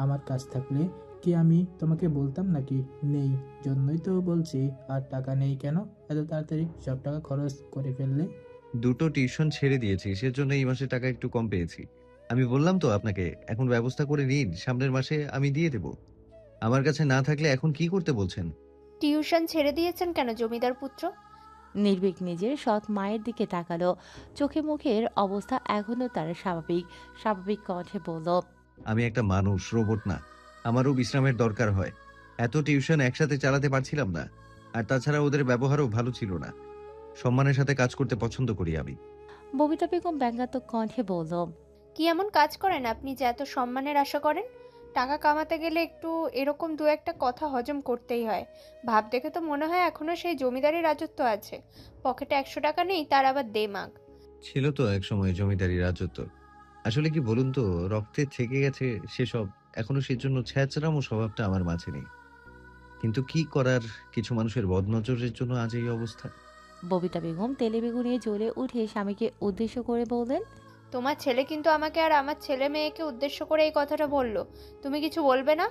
আমার কাছ থাকলে কি আমি তোমাকে বলতাম নাকি? নেই জন্যই তো বলছি। আর টাকা নেই কেন? এত তাড়াতাড়ি সব টাকা খরচ করে ফেললে? 2টো টিউশন ছেড়ে দিয়েছি, সেজন্য এই মাসে টাকা একটু কম পেয়েছি। আমি বললাম তো আপনাকে, এখন ব্যবস্থা করে নিন, সামনের মাসে আমি দিয়ে দেব। আমার কাছে না থাকলে এখন কি করতে বলছেন? টিউশন ছেড়ে দিয়েছেন কেন জমিদার পুত্র? নির্ভীক নিজের সৎ মায়ের দিকে তাকালো। চোখে মুখের অবস্থা এখনো তার স্বাভাবিক। স্বাভাবিক কণ্ঠে বলল, আমি একটা মানুষ, রোবট না। আমারও বিশ্রামের দরকার হয়। এত টিউশন একসাথে চালাতে পারছিলাম না। আর তাছাড়া ওদের ব্যবহারও ভালো ছিল না। সম্মানের সাথে কাজ করতে পছন্দ করি আমি। ববিতা বেগম ব্যঙ্গাত্মক কণ্ঠে বলল, কি এমন কাজ করেন আপনি যে এত সম্মানের আশা করেন? টাকা কামাতে গেলে একটু এরকম দু একটা কথা হজম করতেই হয়। ভাব দেখে তো মনে হয় এখনো সেই জমিদারি রাজত্ব আছে। পকেটে 100 টাকা নেই, তার আবার দেমাগ। ছিল তো একসময় জমিদারি রাজত্ব। আসলে কি বলুন তো, রক্তে থেকে গেছে সেসব। এখনো সেজন্য ছ্যাঁচড়ামো স্বভাবটা আমার মাঝে নেই। কিন্তু কি করার, কিছু মানুষের বদনজরের জন্য আজ এই অবস্থা। ববিতা বেগম তেলে বেগুনে জ্বলে উঠে স্বামীকে উদ্দেশ্য করে বললেন, তোমার ছেলে কিন্তু আমাকে আর আমার ছেলে মেয়েকে উদ্দেশ্য করে এই কথাটা বললো। তুমি কিছু বলবে না?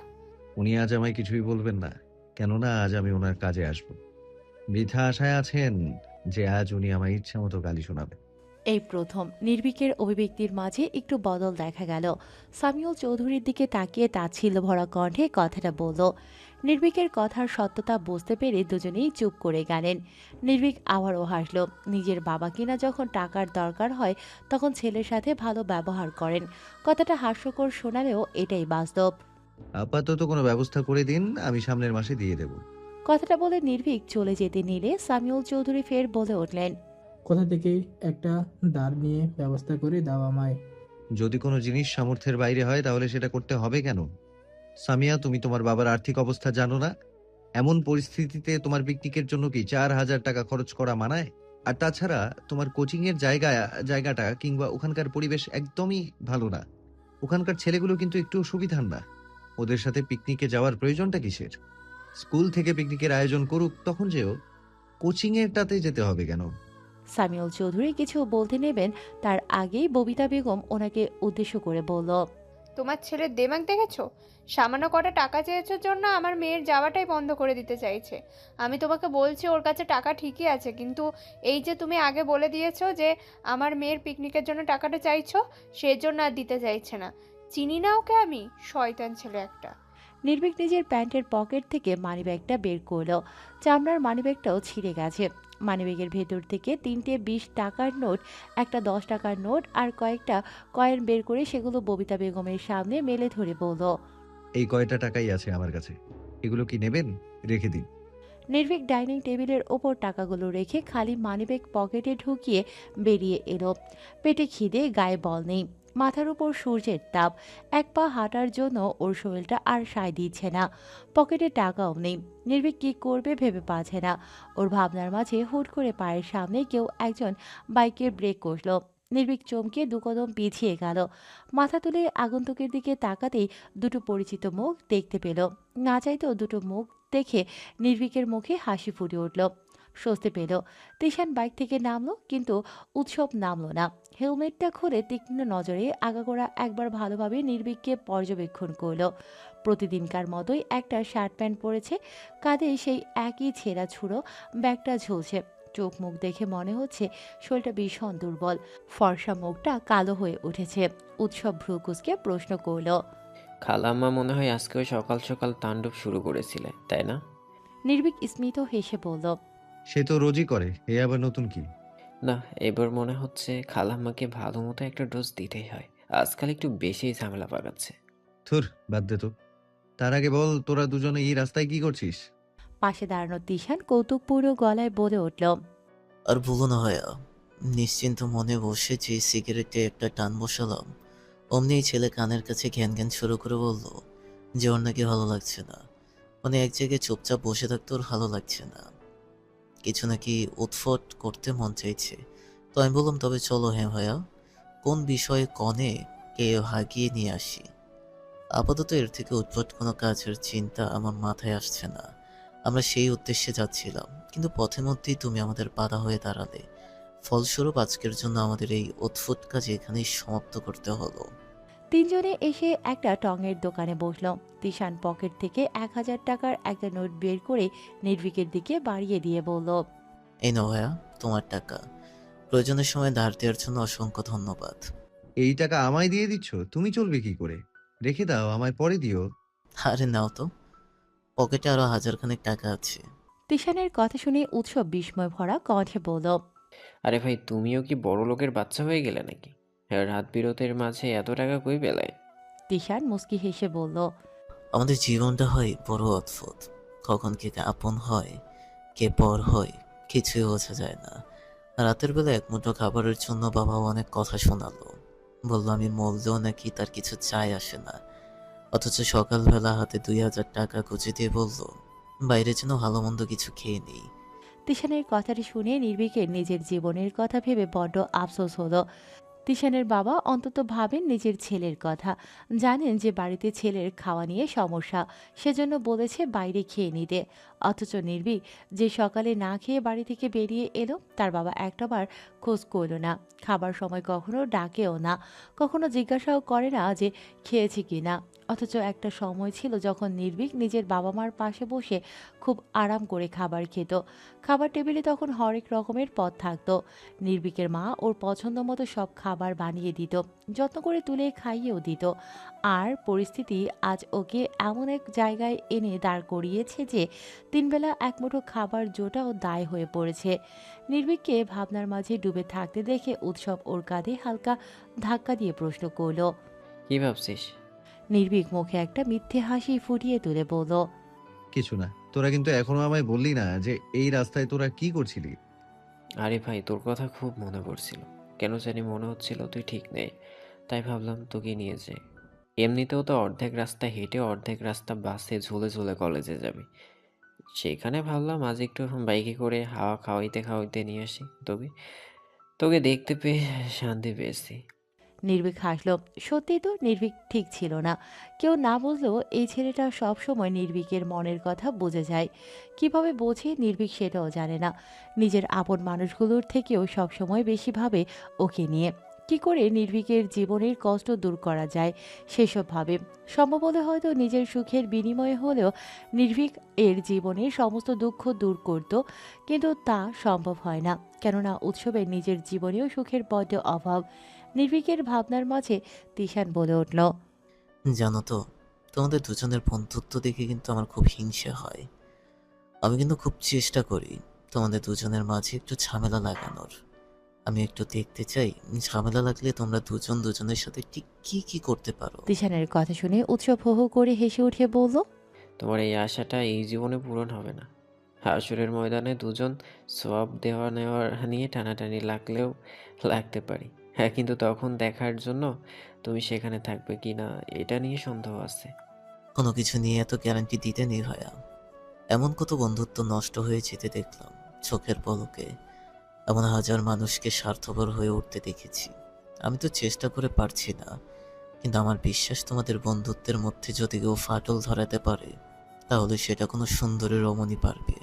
উনি আজ আমায় কিছুই বলবেন না, কেননা আজ আমি ওনার কাজে আসব। বৃথা আশায় আছেন যে আজ উনি আমায় ইচ্ছা মতো গালি শোনাবেন। এই প্রথম নির্ভীকের অভিব্যক্তির মাঝে একটু বদল দেখা গেল। সামিউল চৌধুরীর দিকে তাকিয়ে তাচ্ছিল্য ভরা কণ্ঠে কথাটা বলল। নির্ভীকের কথার সত্যতা বুঝতে পেরে দুজনেই চুপ করে গেলেন। নির্ভীক আবারও হাসল। নিজের বাবা কিনা যখন টাকার দরকার হয় তখন ছেলের সাথে ভালো ব্যবহার করেন। কথাটা হাস্যকর শোনালেও এটাই বাস্তব। আপাতত কোনো ব্যবস্থা করে দিন, আমি সামনের মাসে দিয়ে দেব। কথাটা বলে নির্ভীক চলে যেতে নিলে সামিউল চৌধুরী ফের বলে উঠলেন, কোথা থেকে একটা ধার নিয়ে ব্যবস্থা করে দাও আমায়। যদি কোনো জিনিস সামর্থ্যের বাইরে হয় তাহলে সেটা করতে হবে কেন? সামিয়া, তুমি তোমার বাবার আর্থিক অবস্থা জানো না? এমন পরিস্থিতিতে তোমার পিকনিকের জন্য কি 4,000 টাকা খরচ করা মানায়? আর তাছাড়া তোমার কোচিং এর জায়গাটা কিংবা ওখানকার পরিবেশ একদমই ভালো না। ওখানকার ছেলেগুলো কিন্তু একটু সুবিধার না। ওদের সাথে পিকনিকে যাওয়ার প্রয়োজনটা কিসের? স্কুল থেকে পিকনিকের আয়োজন করুক তখন যেও, কোচিং এরটাতে যেতে হবে কেন? সামিউল চৌধুরী কিছু বলতে নেবেন তার আগেই ববিতা বেগম ওনাকে উদ্দেশ্য করে বলল, তোমার ছেলের দেমাগ দেখেছো? সামান্য কটা টাকা চেয়েছোর জন্য আমার মেয়ের যাওয়াটাই বন্ধ করে দিতে চাইছে। আমি তোমাকে বলছি ওর কাছে টাকা ঠিকই আছে, কিন্তু এই যে তুমি আগে বলে দিয়েছো যে আমার মেয়ের পিকনিকের জন্য টাকাটা চাইছো, সেজন্য আর দিতে চাইছে না। চিনি না ওকে আমি, শয়তান ছেলে একটা। নির্ভীক নিজের প্যান্টের পকেট থেকে মানিব্যাগটা বের করলো। চামড়ার মানিব্যাগটাও ছিঁড়ে গেছে। মানিব্যাগের ভেতর থেকে 3টে 20 টাকার নোট, একটা 10 টাকার নোট আর কয়েকটা কয়েন বের করে সেগুলো ববিতা বেগমের সামনে মেলে ধরে বলল, এই কয়টা টাকাই আছে আমার কাছে, এগুলো কি নেবেন? রেখে দিন। নির্ভীক ডাইনিং টেবিলের ওপর টাকাগুলো রেখে খালি মানিব্যাগ পকেটে ঢুকিয়ে বেরিয়ে এলো। পেটে খিদে, গায়ে বল নেই, মাথার উপর সূর্যের তাপ। এক পা হাঁটার জন্য ওর শরীরটা আর সায় দিচ্ছে না। পকেটে টাকাও নেই। নির্ভীক কী করবে ভেবে পাচ্ছে না। ওর ভাবনার মাঝে হুট করে পায়ের সামনে কেউ একজন বাইকের ব্রেক কষল। নির্ভীক চমকে দুকদম পিছিয়ে গেল। মাথা তুলে আগন্তুকের দিকে তাকাতেই দুটো পরিচিত মুখ দেখতে পেল। না চাইতেও দুটো মুখ দেখে নির্ভীকের মুখে হাসি ফুটে উঠল। স্বস্তি পেল। তিশান বাইক থেকে নামলো, কিন্তু উৎসব নামলো না। হেলমেটটা খুলে তীক্ষ্ণ নজরে আগাগোড়া একবার ভালোভাবে নির্ভীককে পর্যবেক্ষণ করলো। প্রতিদিনকার মতোই একটা শার্ট প্যান্ট পরেছে, কাঁধে সেই একই ছেঁড়া ছুড়ো ব্যাগটা ঝুলছে। চোখ মুখ দেখে মনে হচ্ছে শরীরটা ভীষণ দুর্বল। ফর্সা মুখটা কালো হয়ে উঠেছে। উৎসব ভ্রুকুচকে প্রশ্ন করলো, খালাম্মা মনে হয় আজকেও সকাল সকাল তাণ্ডব শুরু করেছিলে, তাই না? নির্ভীক স্মিত হেসে বলল, সে তো রোজই করে, এ আবার নতুন কি? না, এবার মনে হচ্ছে খালাম্মাকে ভালো মতো একটা ডোজ দিতেই হয়। আজকাল একটু বেশি ঝামেলা পাকাচ্ছে। থুর, বাদ দে তো। তার আগে বল, তোরা দুজনে এই রাস্তায় কি করছিস? পাশে দাঁড়ানো তিশান কৌতুকপূর্ণ গলায় বলে উঠল, আর বলো না ভাইয়া, নিশ্চিন্ত মনে বসে যে সিগারেটে একটা টান বসালাম, অমনি এই ছেলে কানের কাছে ঘ্যান ঘ্যান শুরু করে বলল যে ওর নাকি ভালো লাগছে না। মানে এক জায়গায় চুপচাপ বসে থাকতে ওর ভালো লাগছে না, কিছু নাকি উৎফট করতে মন চাইছে। তো আমি বললাম, তবে চলো হ্যাঁ ভাইয়া, কোন বিষয়ে কনে কে হাগিয়ে নিয়ে আসি। আপাতত এর থেকে উদ্ভট কোনো কাজের চিন্তা আমার মাথায় আসছে না। আমরা সেই উদ্দেশ্যে যাচ্ছিলাম, কিন্তু পথে মধ্যেই তুমি আমাদের বাধা হয়ে দাঁড়ালে। ফলস্বরূপ আজকের জন্য আমাদের এই অদ্ভুত কাজ এখানেই সমাপ্ত করতে হলো। তিনজনে এসে একটা টঙের দোকানে বসল। তিশান পকেট থেকে 1000 টাকার একটা নোট বের করে নির্ভীকের দিকে বাড়িয়ে দিয়ে বলল, এই নাও ভাইয়া, তোমার টাকা। প্রয়োজনের সময় ধার দেওয়ার জন্য অসংখ্য ধন্যবাদ। এই টাকা আমায় দিয়ে দিচ্ছ? তুমি চলবে কি করে? রেখে দাও, আমায় পরে দিও। আরে নাও তো, পকেটে আরো 1000 খানেক টাকা আছে। তিশানের কথা শুনে উৎসব বিস্ময় ভরা কণ্ঠে বলল, আরে ভাই, তুমিও কি বড় লোকের বাচ্চা হয়ে গেলে নাকি? রাত বিরতের মাঝে এত টাকা কই পেলে? তিশান মুচকি হেসে বলল, আমাদের জীবনটা হয় বড় অদ্ভুত। কখন কে আপন হয়, কে পর হয়, কিছুই বোঝা যায় না। রাতের বেলা এক মুঠো খাবারের জন্য বাবা অনেক কথা শোনালো। বললো আমি মরলেও নাকি তার কিছু চাই আসে না। অথচ সকালবেলা হাতে 2000 টাকা গুঁজে দিয়ে বললো বাইরে যেন ভালো মন্দ কিছু খেয়ে নেই। তিশানের কথাটি শুনে নির্ভীকের নিজের জীবনের কথা ভেবে বড্ড আফসোস হলো। তিশানের বাবা অন্তত ভাবেন নিজের ছেলের কথা, জানেন যে বাড়িতে ছেলের খাওয়া নিয়ে সমস্যা, সেজন্য বলেছে বাইরে খেয়ে নিতে। অথচ নির্ভীক যে সকালে না খেয়ে বাড়ি থেকে বেরিয়ে এলো, তার বাবা একটাবার খোঁজ করল না, খাবার সময় কখনো ডাকেও না, কখনো জিজ্ঞাসাও করে না যে খেয়েছি কি না। অথচ একটা সময় ছিল যখন নির্ভীক নিজের বাবা মার পাশে বসে খুব আরাম করে খাবার খেত। খাবার টেবিলে তখন হরেক রকমের পদ থাকতো। নির্ভীকের মা ওর পছন্দ মতো সব খাবার বানিয়ে দিত, যত্ন করে তুলে খাইয়েও দিত। আর পরিস্থিতি আজ ওকে এমন এক জায়গায় এনে দাঁড় করিয়েছে যে তিনবেলা এক মুঠো খাবার জোটাও দায় হয়ে পড়েছে। নির্ভীককে ভাবনার মাঝে ডুবে থাকতে দেখে উৎসব ওর কাঁধে হালকা ধাক্কা দিয়ে প্রশ্ন করল। কি ভাবছিস? নির্ভীক মুখে একটা মিথ্যে হাসি ফুটিয়ে তুলে বলল, কিছু না। তোরা কিন্তু এখনো আমায় বললি না যে এই রাস্তায় তোরা কি করছিলি। আরে ভাই, তোর কথা খুব মনে পড়ছিল। কেন জানি মনে হচ্ছিল তুই ঠিক নেই, তাই ভাবলাম তোকে নিয়ে যাই। এমনিতেও তো অর্ধেক রাস্তা হেঁটে অর্ধেক রাস্তা বাসে ঝুলে ঝুলে কলেজে যাবি। সেখানে ভাবলাম আজ একটু বাইকে করে হাওয়া খাওয়াইতে খাওয়াইতে নিয়ে আসি তোকে। তোকে দেখতে পেয়ে শান্তি পেয়েছি। নির্ভীক হাসল। সত্যিই তো নির্ভীক ঠিক ছিল না। কেউ না বুঝলেও এই ছেলেটা সব সময় নির্ভীকের মনের কথা বুঝে যায়। কিভাবে বোঝে নির্ভীক সেটাও জানে না। নিজের আপন মানুষগুলোর থেকেও সবসময় বেশি ভাবে ওকে নিয়ে। কি করে নির্ভীকের জীবনের কষ্ট দূর করা যায় সেসব ভাবে। সম্ভব হলে হয়তো নিজের সুখের বিনিময়ে হলেও নির্ভীক এর জীবনের সমস্ত দুঃখ দূর করত, কিন্তু তা সম্ভব হয় না। কেননা উৎসবের নিজের জীবনেও সুখের বড্ড অভাব। নির্ভীকের ভাবনার মাঝে তিশান বলে উঠল, জানো তো, তোমাদের দুজনের বন্ধুত্ব দেখে কিন্তু আমার খুব হিংসা হয়। আমি কিন্তু খুব চেষ্টা করি তোমাদের দুজনের মাঝে একটু ঝামেলা লাগানোর। আমি একটু দেখতে চাই ঝামেলা লাগলে তোমরা দুজন দুজনের সাথে ঠিক কি কি করতে পারো। তিশানের কথা শুনে উৎসব হো হো করে হেসে উঠে বলল, তোমার এই আশাটা এই জীবনে পূরণ হবে না। হাসরের ময়দানে দুজন সওয়াব দেওয়া নেওয়ার নিয়ে টানাটানি লাগলেও লাগতে পারি। হ্যাঁ, কিন্তু তখন দেখার জন্য তুমি সেখানে থাকবে কি না এটা নিয়ে সন্দেহ আছে। কোনো কিছু নিয়ে এত গ্যারান্টি দিতে নেই ভাইয়া। এমন কত বন্ধুত্ব নষ্ট হয়ে যেতে দেখলাম চোখের পলকে। এমন হাজার মানুষকে স্বার্থপর হয়ে উঠতে দেখেছি। আমি তো চেষ্টা করে পারছি না, কিন্তু আমার বিশ্বাস তোমাদের বন্ধুত্বের মধ্যে যদি কেউ ফাটল ধরাতে পারে তাহলে সেটা কোনো সুন্দরী রমণী পারবে।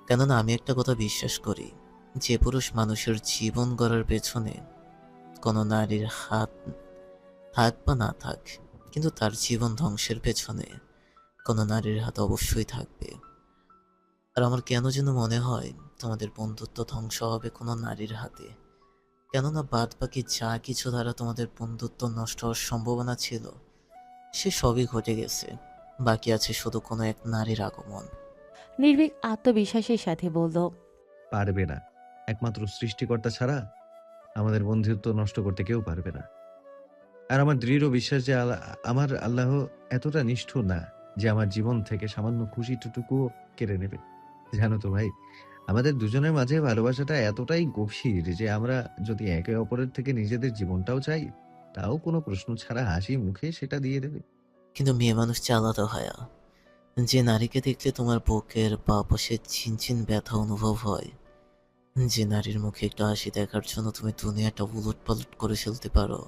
কেননা আমি একটা কথা বিশ্বাস করি, যে পুরুষ মানুষের জীবন গড়ার পেছনে কোনো নারীর হাত থাক বা না থাক, কিন্তু তার জীবন ধ্বংসের পেছনে কোনো নারীর হাত অবশ্যই থাকবে। আর আমার কেন যেন মনে হয় তোমাদের বন্ধুত্ব ধ্বংস হবে কোনো নারীর হাতে। কেননা বাদ বাকি যা কিছু দ্বারা তোমাদের বন্ধুত্ব নষ্ট হওয়ার সম্ভাবনা ছিল সে সবই ঘটে গেছে। বাকি আছে শুধু কোনো এক নারীর আগমন। নির্ভীক আত্মবিশ্বাসের সাথে বলল, পারবে না। একমাত্র সৃষ্টিকর্তা ছাড়া আমাদের বন্ধুত্ব নষ্ট করতে কেউ পারবে না। আর আমার দৃঢ় বিশ্বাস যে আমার আল্লাহ এতটা নিষ্ঠুর না যে আমার জীবন থেকে সামান্য খুশিটুকুও কেড়ে নেবে। জানো তো ভাই, আমাদের দুজনের মাঝে ভালোবাসাটা এতটাই গভীর যে আমরা যদি একে অপরের থেকে নিজেদের জীবনটাও চাই, তাও কোনো প্রশ্ন ছাড়া হাসি মুখে সেটা দিয়ে দেবে। কিন্তু মেয়ে মানুষ আলাদা হয়। যে নারীকে দেখলে তোমার বুকের বা পাশে ছিনছিন ব্যথা অনুভব হয়, যে নারীর মুখে একটু হাসি দেখার জন্য তুমি দুনিয়াটা উলট পালট করে ফেলতে পারো,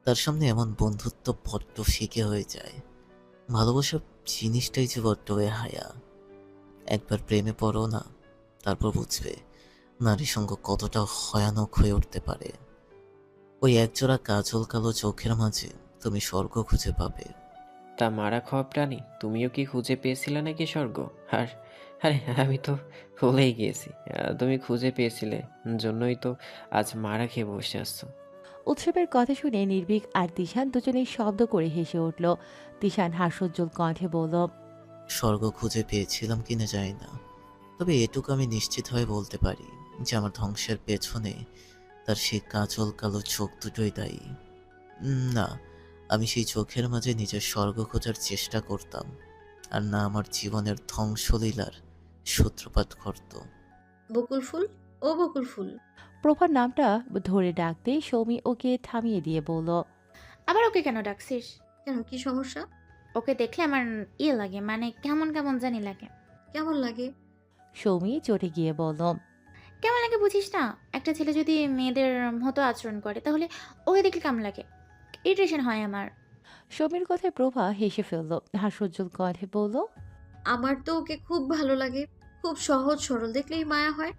তার সামনে এমন বন্ধুত্ব বড্ড ফিকে হয়ে যায়। ভালোবাসা জিনিসটাই যে বড্ড হায়া। একবার প্রেমে পড়ো না, তারপর বুঝবে নারী সঙ্গ কতটা ভয়ানক হয়ে উঠতে পারে। ওই একজোড়া কাজল কালো চোখের মাঝে তুমি স্বর্গ খুঁজে পাবে। তা মারা খাওয়া প্রাণী, তুমিও কি খুঁজে পেয়েছিলে নাকি স্বর্গ? আর আরে আমি তো ভুলেই গিয়েছি, তুমি খুঁজে পেয়েছিলে জন্যই তো আজ মারা খেয়ে বসে আসছো। উৎসবের কথা শুনে নির্ভীক আর তিশান দুজনেই শব্দ করে হেসে উঠল। তিশান হাস্যোজ্জ্বল কণ্ঠে বলল, স্বর্গ খুঁজে পেয়েছিলাম কিনা জানি না, তবে এটুকু আমি নিশ্চিত হয়ে বলতে পারি যে আমার ধ্বংসের পেছনে তার সেই কাজল কালো চোখ দুটোই দায়ী। না, আমি সেই চোখের মাঝে নিজের স্বর্গ খোঁজার চেষ্টা করতাম, আর না আমার জীবনের ধ্বংসলীলার সূত্রপাত ঘটত। বকুল ফুল, ও বকুল ফুল। প্রভার নামটা ধরে ডাকতেই সৌমি ওকে থামিয়ে দিয়ে বলল, আবার ওকে কেন ডাকছিস? কেন, কি সমস্যা? ওকে দেখলে আমার ইয়ে লাগে, মানে কেমন কেমন জানি লাগে। কেমন লাগে? সৌমি চটে গিয়ে বলল, কেমন লাগে বুঝিস না? একটা ছেলে যদি মেয়েদের মতো আচরণ করে তাহলে ওকে দেখলে কেমন লাগে, ইরিটেশন হয় আমার। সৌমির কথায় প্রভা হেসে ফেলল, হাস্যোজ্জ্বল কণ্ঠে বলল, আমার তো ওকে খুব ভালো লাগে, খুব সহজ সরল, দেখলেই মায়া হয়।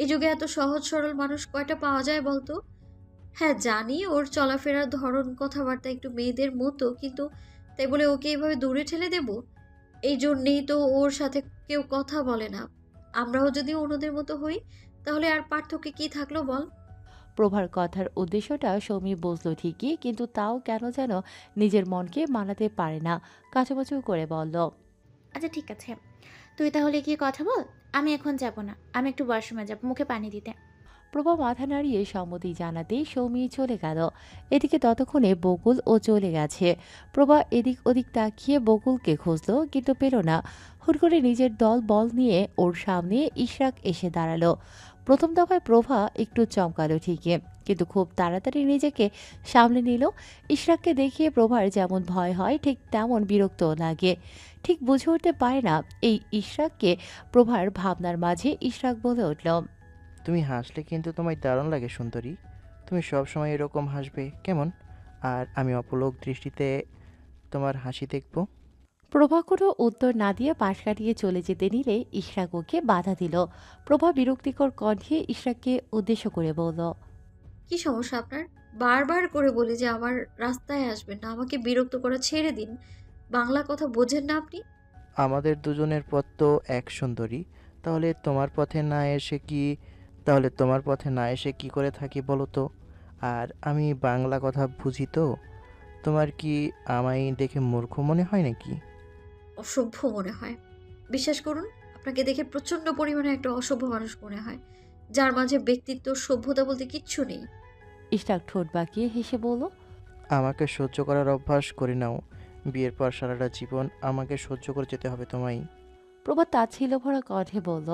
এই যুগে এত সহজ সরল মানুষ কয়টা পাওয়া যায় বলতো? হ্যাঁ জানি ওর চলাফেরার ধরন কথাবার্তা একটু মেয়েদের মতো, কিন্তু তাই বলে ওকে এইভাবে দূরে ঠেলে দেব? এই জন্যেই তো ওর সাথে কেউ কথা বলে না। আমরাও যদি অন্যদের মতো হই তাহলে আর পার্থক্য কি থাকলো বল? প্রভার কথার উদ্দেশ্যটা সৌমি বুঝলো ঠিকই, কিন্তু তাও কেন যেন নিজের মনকে মানাতে পারে না, কাচুমাচু করে বলল, আচ্ছা ঠিক আছে, তুই তাহলে গিয়ে কথা বল, আমি এখন যাব না, আমি একটু ওয়াশরুমে যাব মুখে পানি দিতে। প্রভা মাথা নাড়িয়ে সম্মতি জানাতেই সৌমি চলে গেল। এদিকে ততক্ষণে বকুল ও চলে গেছে। প্রভা এদিক ওদিক তাকিয়ে বকুলকে খুঁজলো, কিন্তু পেল না। হুট করে নিজের দল বল নিয়ে ওর সামনে ইশরাক এসে দাঁড়ালো। প্রথম দফায় প্রভা একটু চমকালো ঠিকই, কিন্তু খুব তাড়াতাড়ি নিজেকে সামলে নিল। ইশরাককে দেখিয়ে প্রভার যেমন ভয় হয় ঠিক তেমন বিরক্তও লাগে। ঠিক বুঝে উঠতে পারে না এই ইশরাককে। প্রভার ভাবনার মাঝে ইশরাক বলে উঠল, তুমি হাসলে কিন্তু তোমায় দারুণ লাগে সুন্দরী। তুমি সব সময় এরকম হাসবে কেমন? আর আমি অপলক দৃষ্টিতে তোমার হাসি দেখব। প্রভা কোনো উত্তর না দিয়ে পাশ কাটিয়ে চলে যেতে নিলে ইশরাক ওকে বাধা দিল। প্রভা বিরক্তিকর কণ্ঠে ইশরাককে উদ্দেশ্য করে বলল, কি সমস্যা আপনার? বারবার করে বলি যে আমার রাস্তায় আসবেন না, আমাকে বিরক্ত করা ছেড়ে দিন। বাংলা কথা বোঝেন না আপনি? আমাদের দুজনের পথ তো এক সুন্দরী। তোমার পথে না এসে কি করে থাকি বলো তো? আর আমি বাংলা কথা বুঝি তো। তোমার কি আমায় দেখে মূর্খ মনে হয় নাকি? অসভ্য মনে হয়। বিশ্বাস করুন, আপনাকে দেখে প্রচণ্ড পরিমাণে একটা অসভ্য মানুষ মনে হয়, যার মাঝে ব্যক্তিত্ব সভ্যতা বলতে কিচ্ছু নেই। ইশরাক ঠোঁট বাঁকিয়ে হেসে বলল, আমাকে সহ্য করার অভ্যাস করে নাও। বিয়ের পর সারাটা জীবন আমাকে সহ্য করে যেতে হবে তোমায়। প্রভা তাচ্ছিল্য ভরা কণ্ঠে বলল,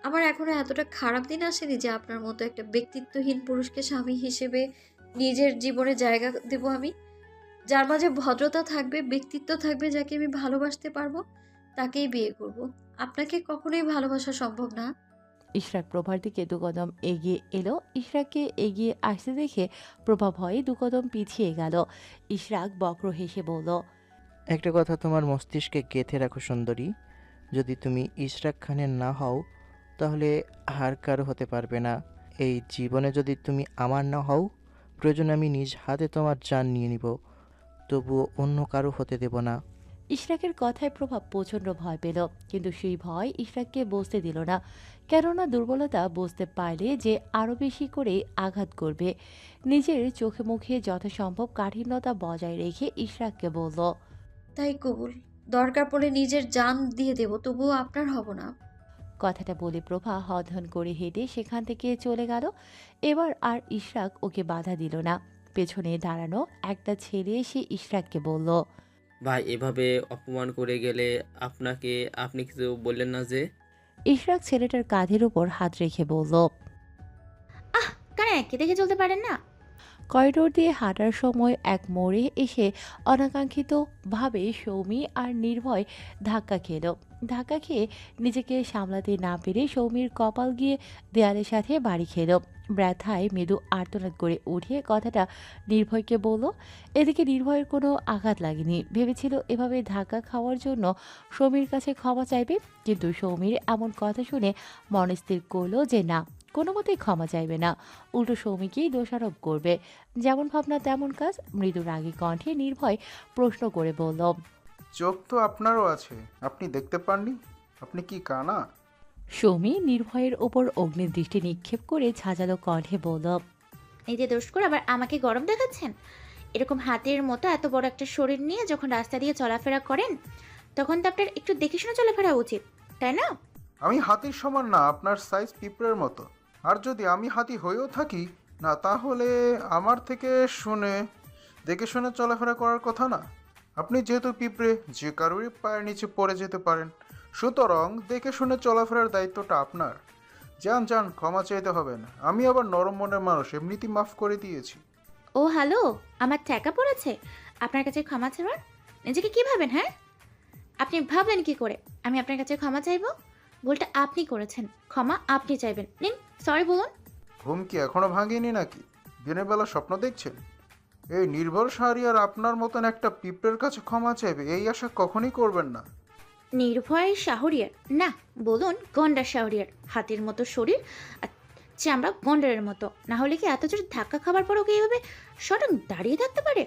আমার এখনো এতটা খারাপ দিন আসেনি যে আপনার মতো একটা ব্যক্তিত্বহীন পুরুষকে স্বামী হিসেবে নিজের জীবনে জায়গা দেব আমি। যার মাঝে ভদ্রতা থাকবে, ব্যক্তিত্ব থাকবে, যাকে আমি ভালোবাসতে পারবো, তাকেই বিয়ে করব। আপনাকে কখনোই ভালোবাসা সম্ভব না। ইশরাক প্রভার দিকে দুকদম এগিয়ে এলো। ইশরাককে এগিয়ে আসতে দেখে প্রভা ভয়ে দুকদম পিছিয়ে গেল। ইশরাক বক্র হেসে বলল, একটা কথা তোমার মস্তিষ্কে গেঁথে রাখো সুন্দরী, যদি তুমি ইশরাক খানের না হও তাহলে আর কারো হতে পারবে না। এই জীবনে যদি তুমি আমার না হও, প্রয়োজনে আমি নিজ হাতে তোমার জান নিয়ে নিব, তবুও অন্য কারো হতে দেব না। ইশরাকের কথায় প্রভাব প্রচণ্ড ভয় পেল, কিন্তু সেই ভয় ইশরাককে বসতে দিল না। কেননা দুর্বলতা বুঝতে পারলে যে আরও বেশি করে আঘাত করবে। নিজের চোখে মুখে যথাসম্ভব কাঠিন্যতা বজায় রেখে ইশরাককে বলল, তাই কবুল, দরকার পড়লে নিজের জান দিয়ে দেব, তবুও আপনার হব না। কথাটা বলে প্রভা হনহন করে হেঁটে সেখান থেকে চলে গেল। এবার আর ইশরাক ওকে বাধা দিল না। পেছনে দাঁড়ানো একটা ছেলে এসে ইশরাককে বলল, ভাই এভাবে অপমান করে গেলে আপনি কিছু বললেন না যে? ইশরাক ছেলেটার কাঁধের উপর হাত রেখে বলল, কানে একে দেখে চলতে পারেন না? করিডোর দিয়ে হাঁটার সময় এক মোড়ে এসে অনাকাঙ্ক্ষিতভাবে সৌমি আর নির্ভয় ধাক্কা খেল। ধাক্কা খেয়ে নিজেকে সামলাতে না পেরে সৌমির কপাল গিয়ে দেয়ালের সাথে বাড়ি খেল। ব্যথায় মৃদু আর্তনাদ করে উঠে কথাটা নির্ভয়কে বলল। এদিকে নির্ভয়ের কোনো আঘাত লাগেনি। ভেবেছিল এভাবে ধাক্কা খাওয়ার জন্য সৌমির কাছে ক্ষমা চাইবে, কিন্তু সৌমির এমন কথা শুনে মনস্থির করল যে না, কোনো মতেই ক্ষমা চাইবে না, উল্টো সৌমিকেই দোষারোপ করবে। যেমন ভাবনা তেমন কাজ। মৃদু রাগী কণ্ঠে নির্ভয় প্রশ্ন করে বলল, চোখ তো আপনারও আছে, আপনি দেখতে পাননি? আপনি কি কানা? সৌমি নির্ভয়ের ওপর অগ্নিদৃষ্টি নিক্ষেপ করে ঝাঁঝালো কণ্ঠে বলল, এই যে দোষ করে আবার আমাকে গরম দেখাচ্ছেন? এরকম হাতের মতো এত বড় একটা শরীর নিয়ে যখন রাস্তা দিয়ে চলাফেরা করেন, তখন তো আপনার একটু দেখে শুনে চলাফেরা উচিত, তাই না? আমি হাতির সমান না, আপনার সাইজ পিঁপড়ের মতো। আর যদি আমি হাতি হয়েও থাকি না, তাহলে আমার থেকে দেখে শুনে চলাফেরা করার কথা না। আপনি যেহেতু পিঁপড়ে, যে কারোরই পায়ের নিচে পড়ে যেতে পারেন, সুতরাং দেখে শুনে চলাফেরার দায়িত্বটা আপনার। যান যান, ক্ষমা চাইতে হবে না, আমি আবার নরম মনের মানুষ, এমনিতেই মাফ করে দিয়েছি। ও হ্যালো, আমার টাকা পড়েছে আপনার কাছে ক্ষমা চাওয়ার? নিজেকে কি ভাবেন? হ্যাঁ, আপনি ভাবলেন কি করে আমি আপনার কাছে ক্ষমা চাইবো? ভুলটা আপনি করেছেন, ক্ষমা আপনি চাইবেন। নিন, সরি বলুন। ঘুম কি এখনো ভাঙেনি নাকি? দিনের বেলা স্বপ্ন দেখছেন? এই নির্ভর আর আপনার মতন একটা পিঁপড়ের কাছে ক্ষমা চাইবে, এই আশা কখনই করবেন না। নির্ভয়ের শাহরিয়ার না, বলুন গন্ডার শাহরিয়ার। হাতির মতো শরীর আর চামড়া গন্ডারের মতো, না হলে কি এত জোর ধাক্কা খাবার পরও কি এইভাবে সটন দাঁড়িয়ে থাকতে পারে?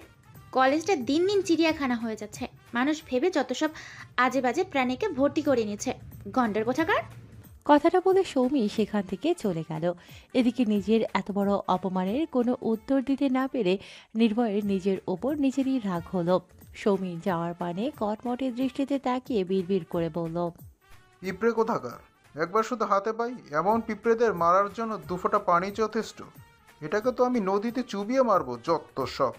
কলেজটা দিন দিন চিড়িয়াখানা হয়ে যাচ্ছে। মানুষ ভেবে যত সব আজে বাজে প্রাণীকে ভর্তি করে নিয়েছে। গন্ডার কোথাকার। কথাটা বলে সৌমি সেখান থেকে চলে গেল। এদিকে নিজের এত বড় অপমানের কোনো উত্তর দিতে না পেরে নির্ভয়ের নিজের ওপর নিজেরই রাগ হলো। সৌমি যাওয়ার পানে কটমটে দৃষ্টিতে তাকিয়ে বিড়বিড় করে বলল, পিঁপড়ে কোথাকার! একবার শুধু হাতে পাই, এমন পিঁপড়েদের মারার জন্য 2 ফোঁটা পানি যথেষ্ট। এটাকে তো আমি নদীতে চুবিয়ে মারবো, যত সব।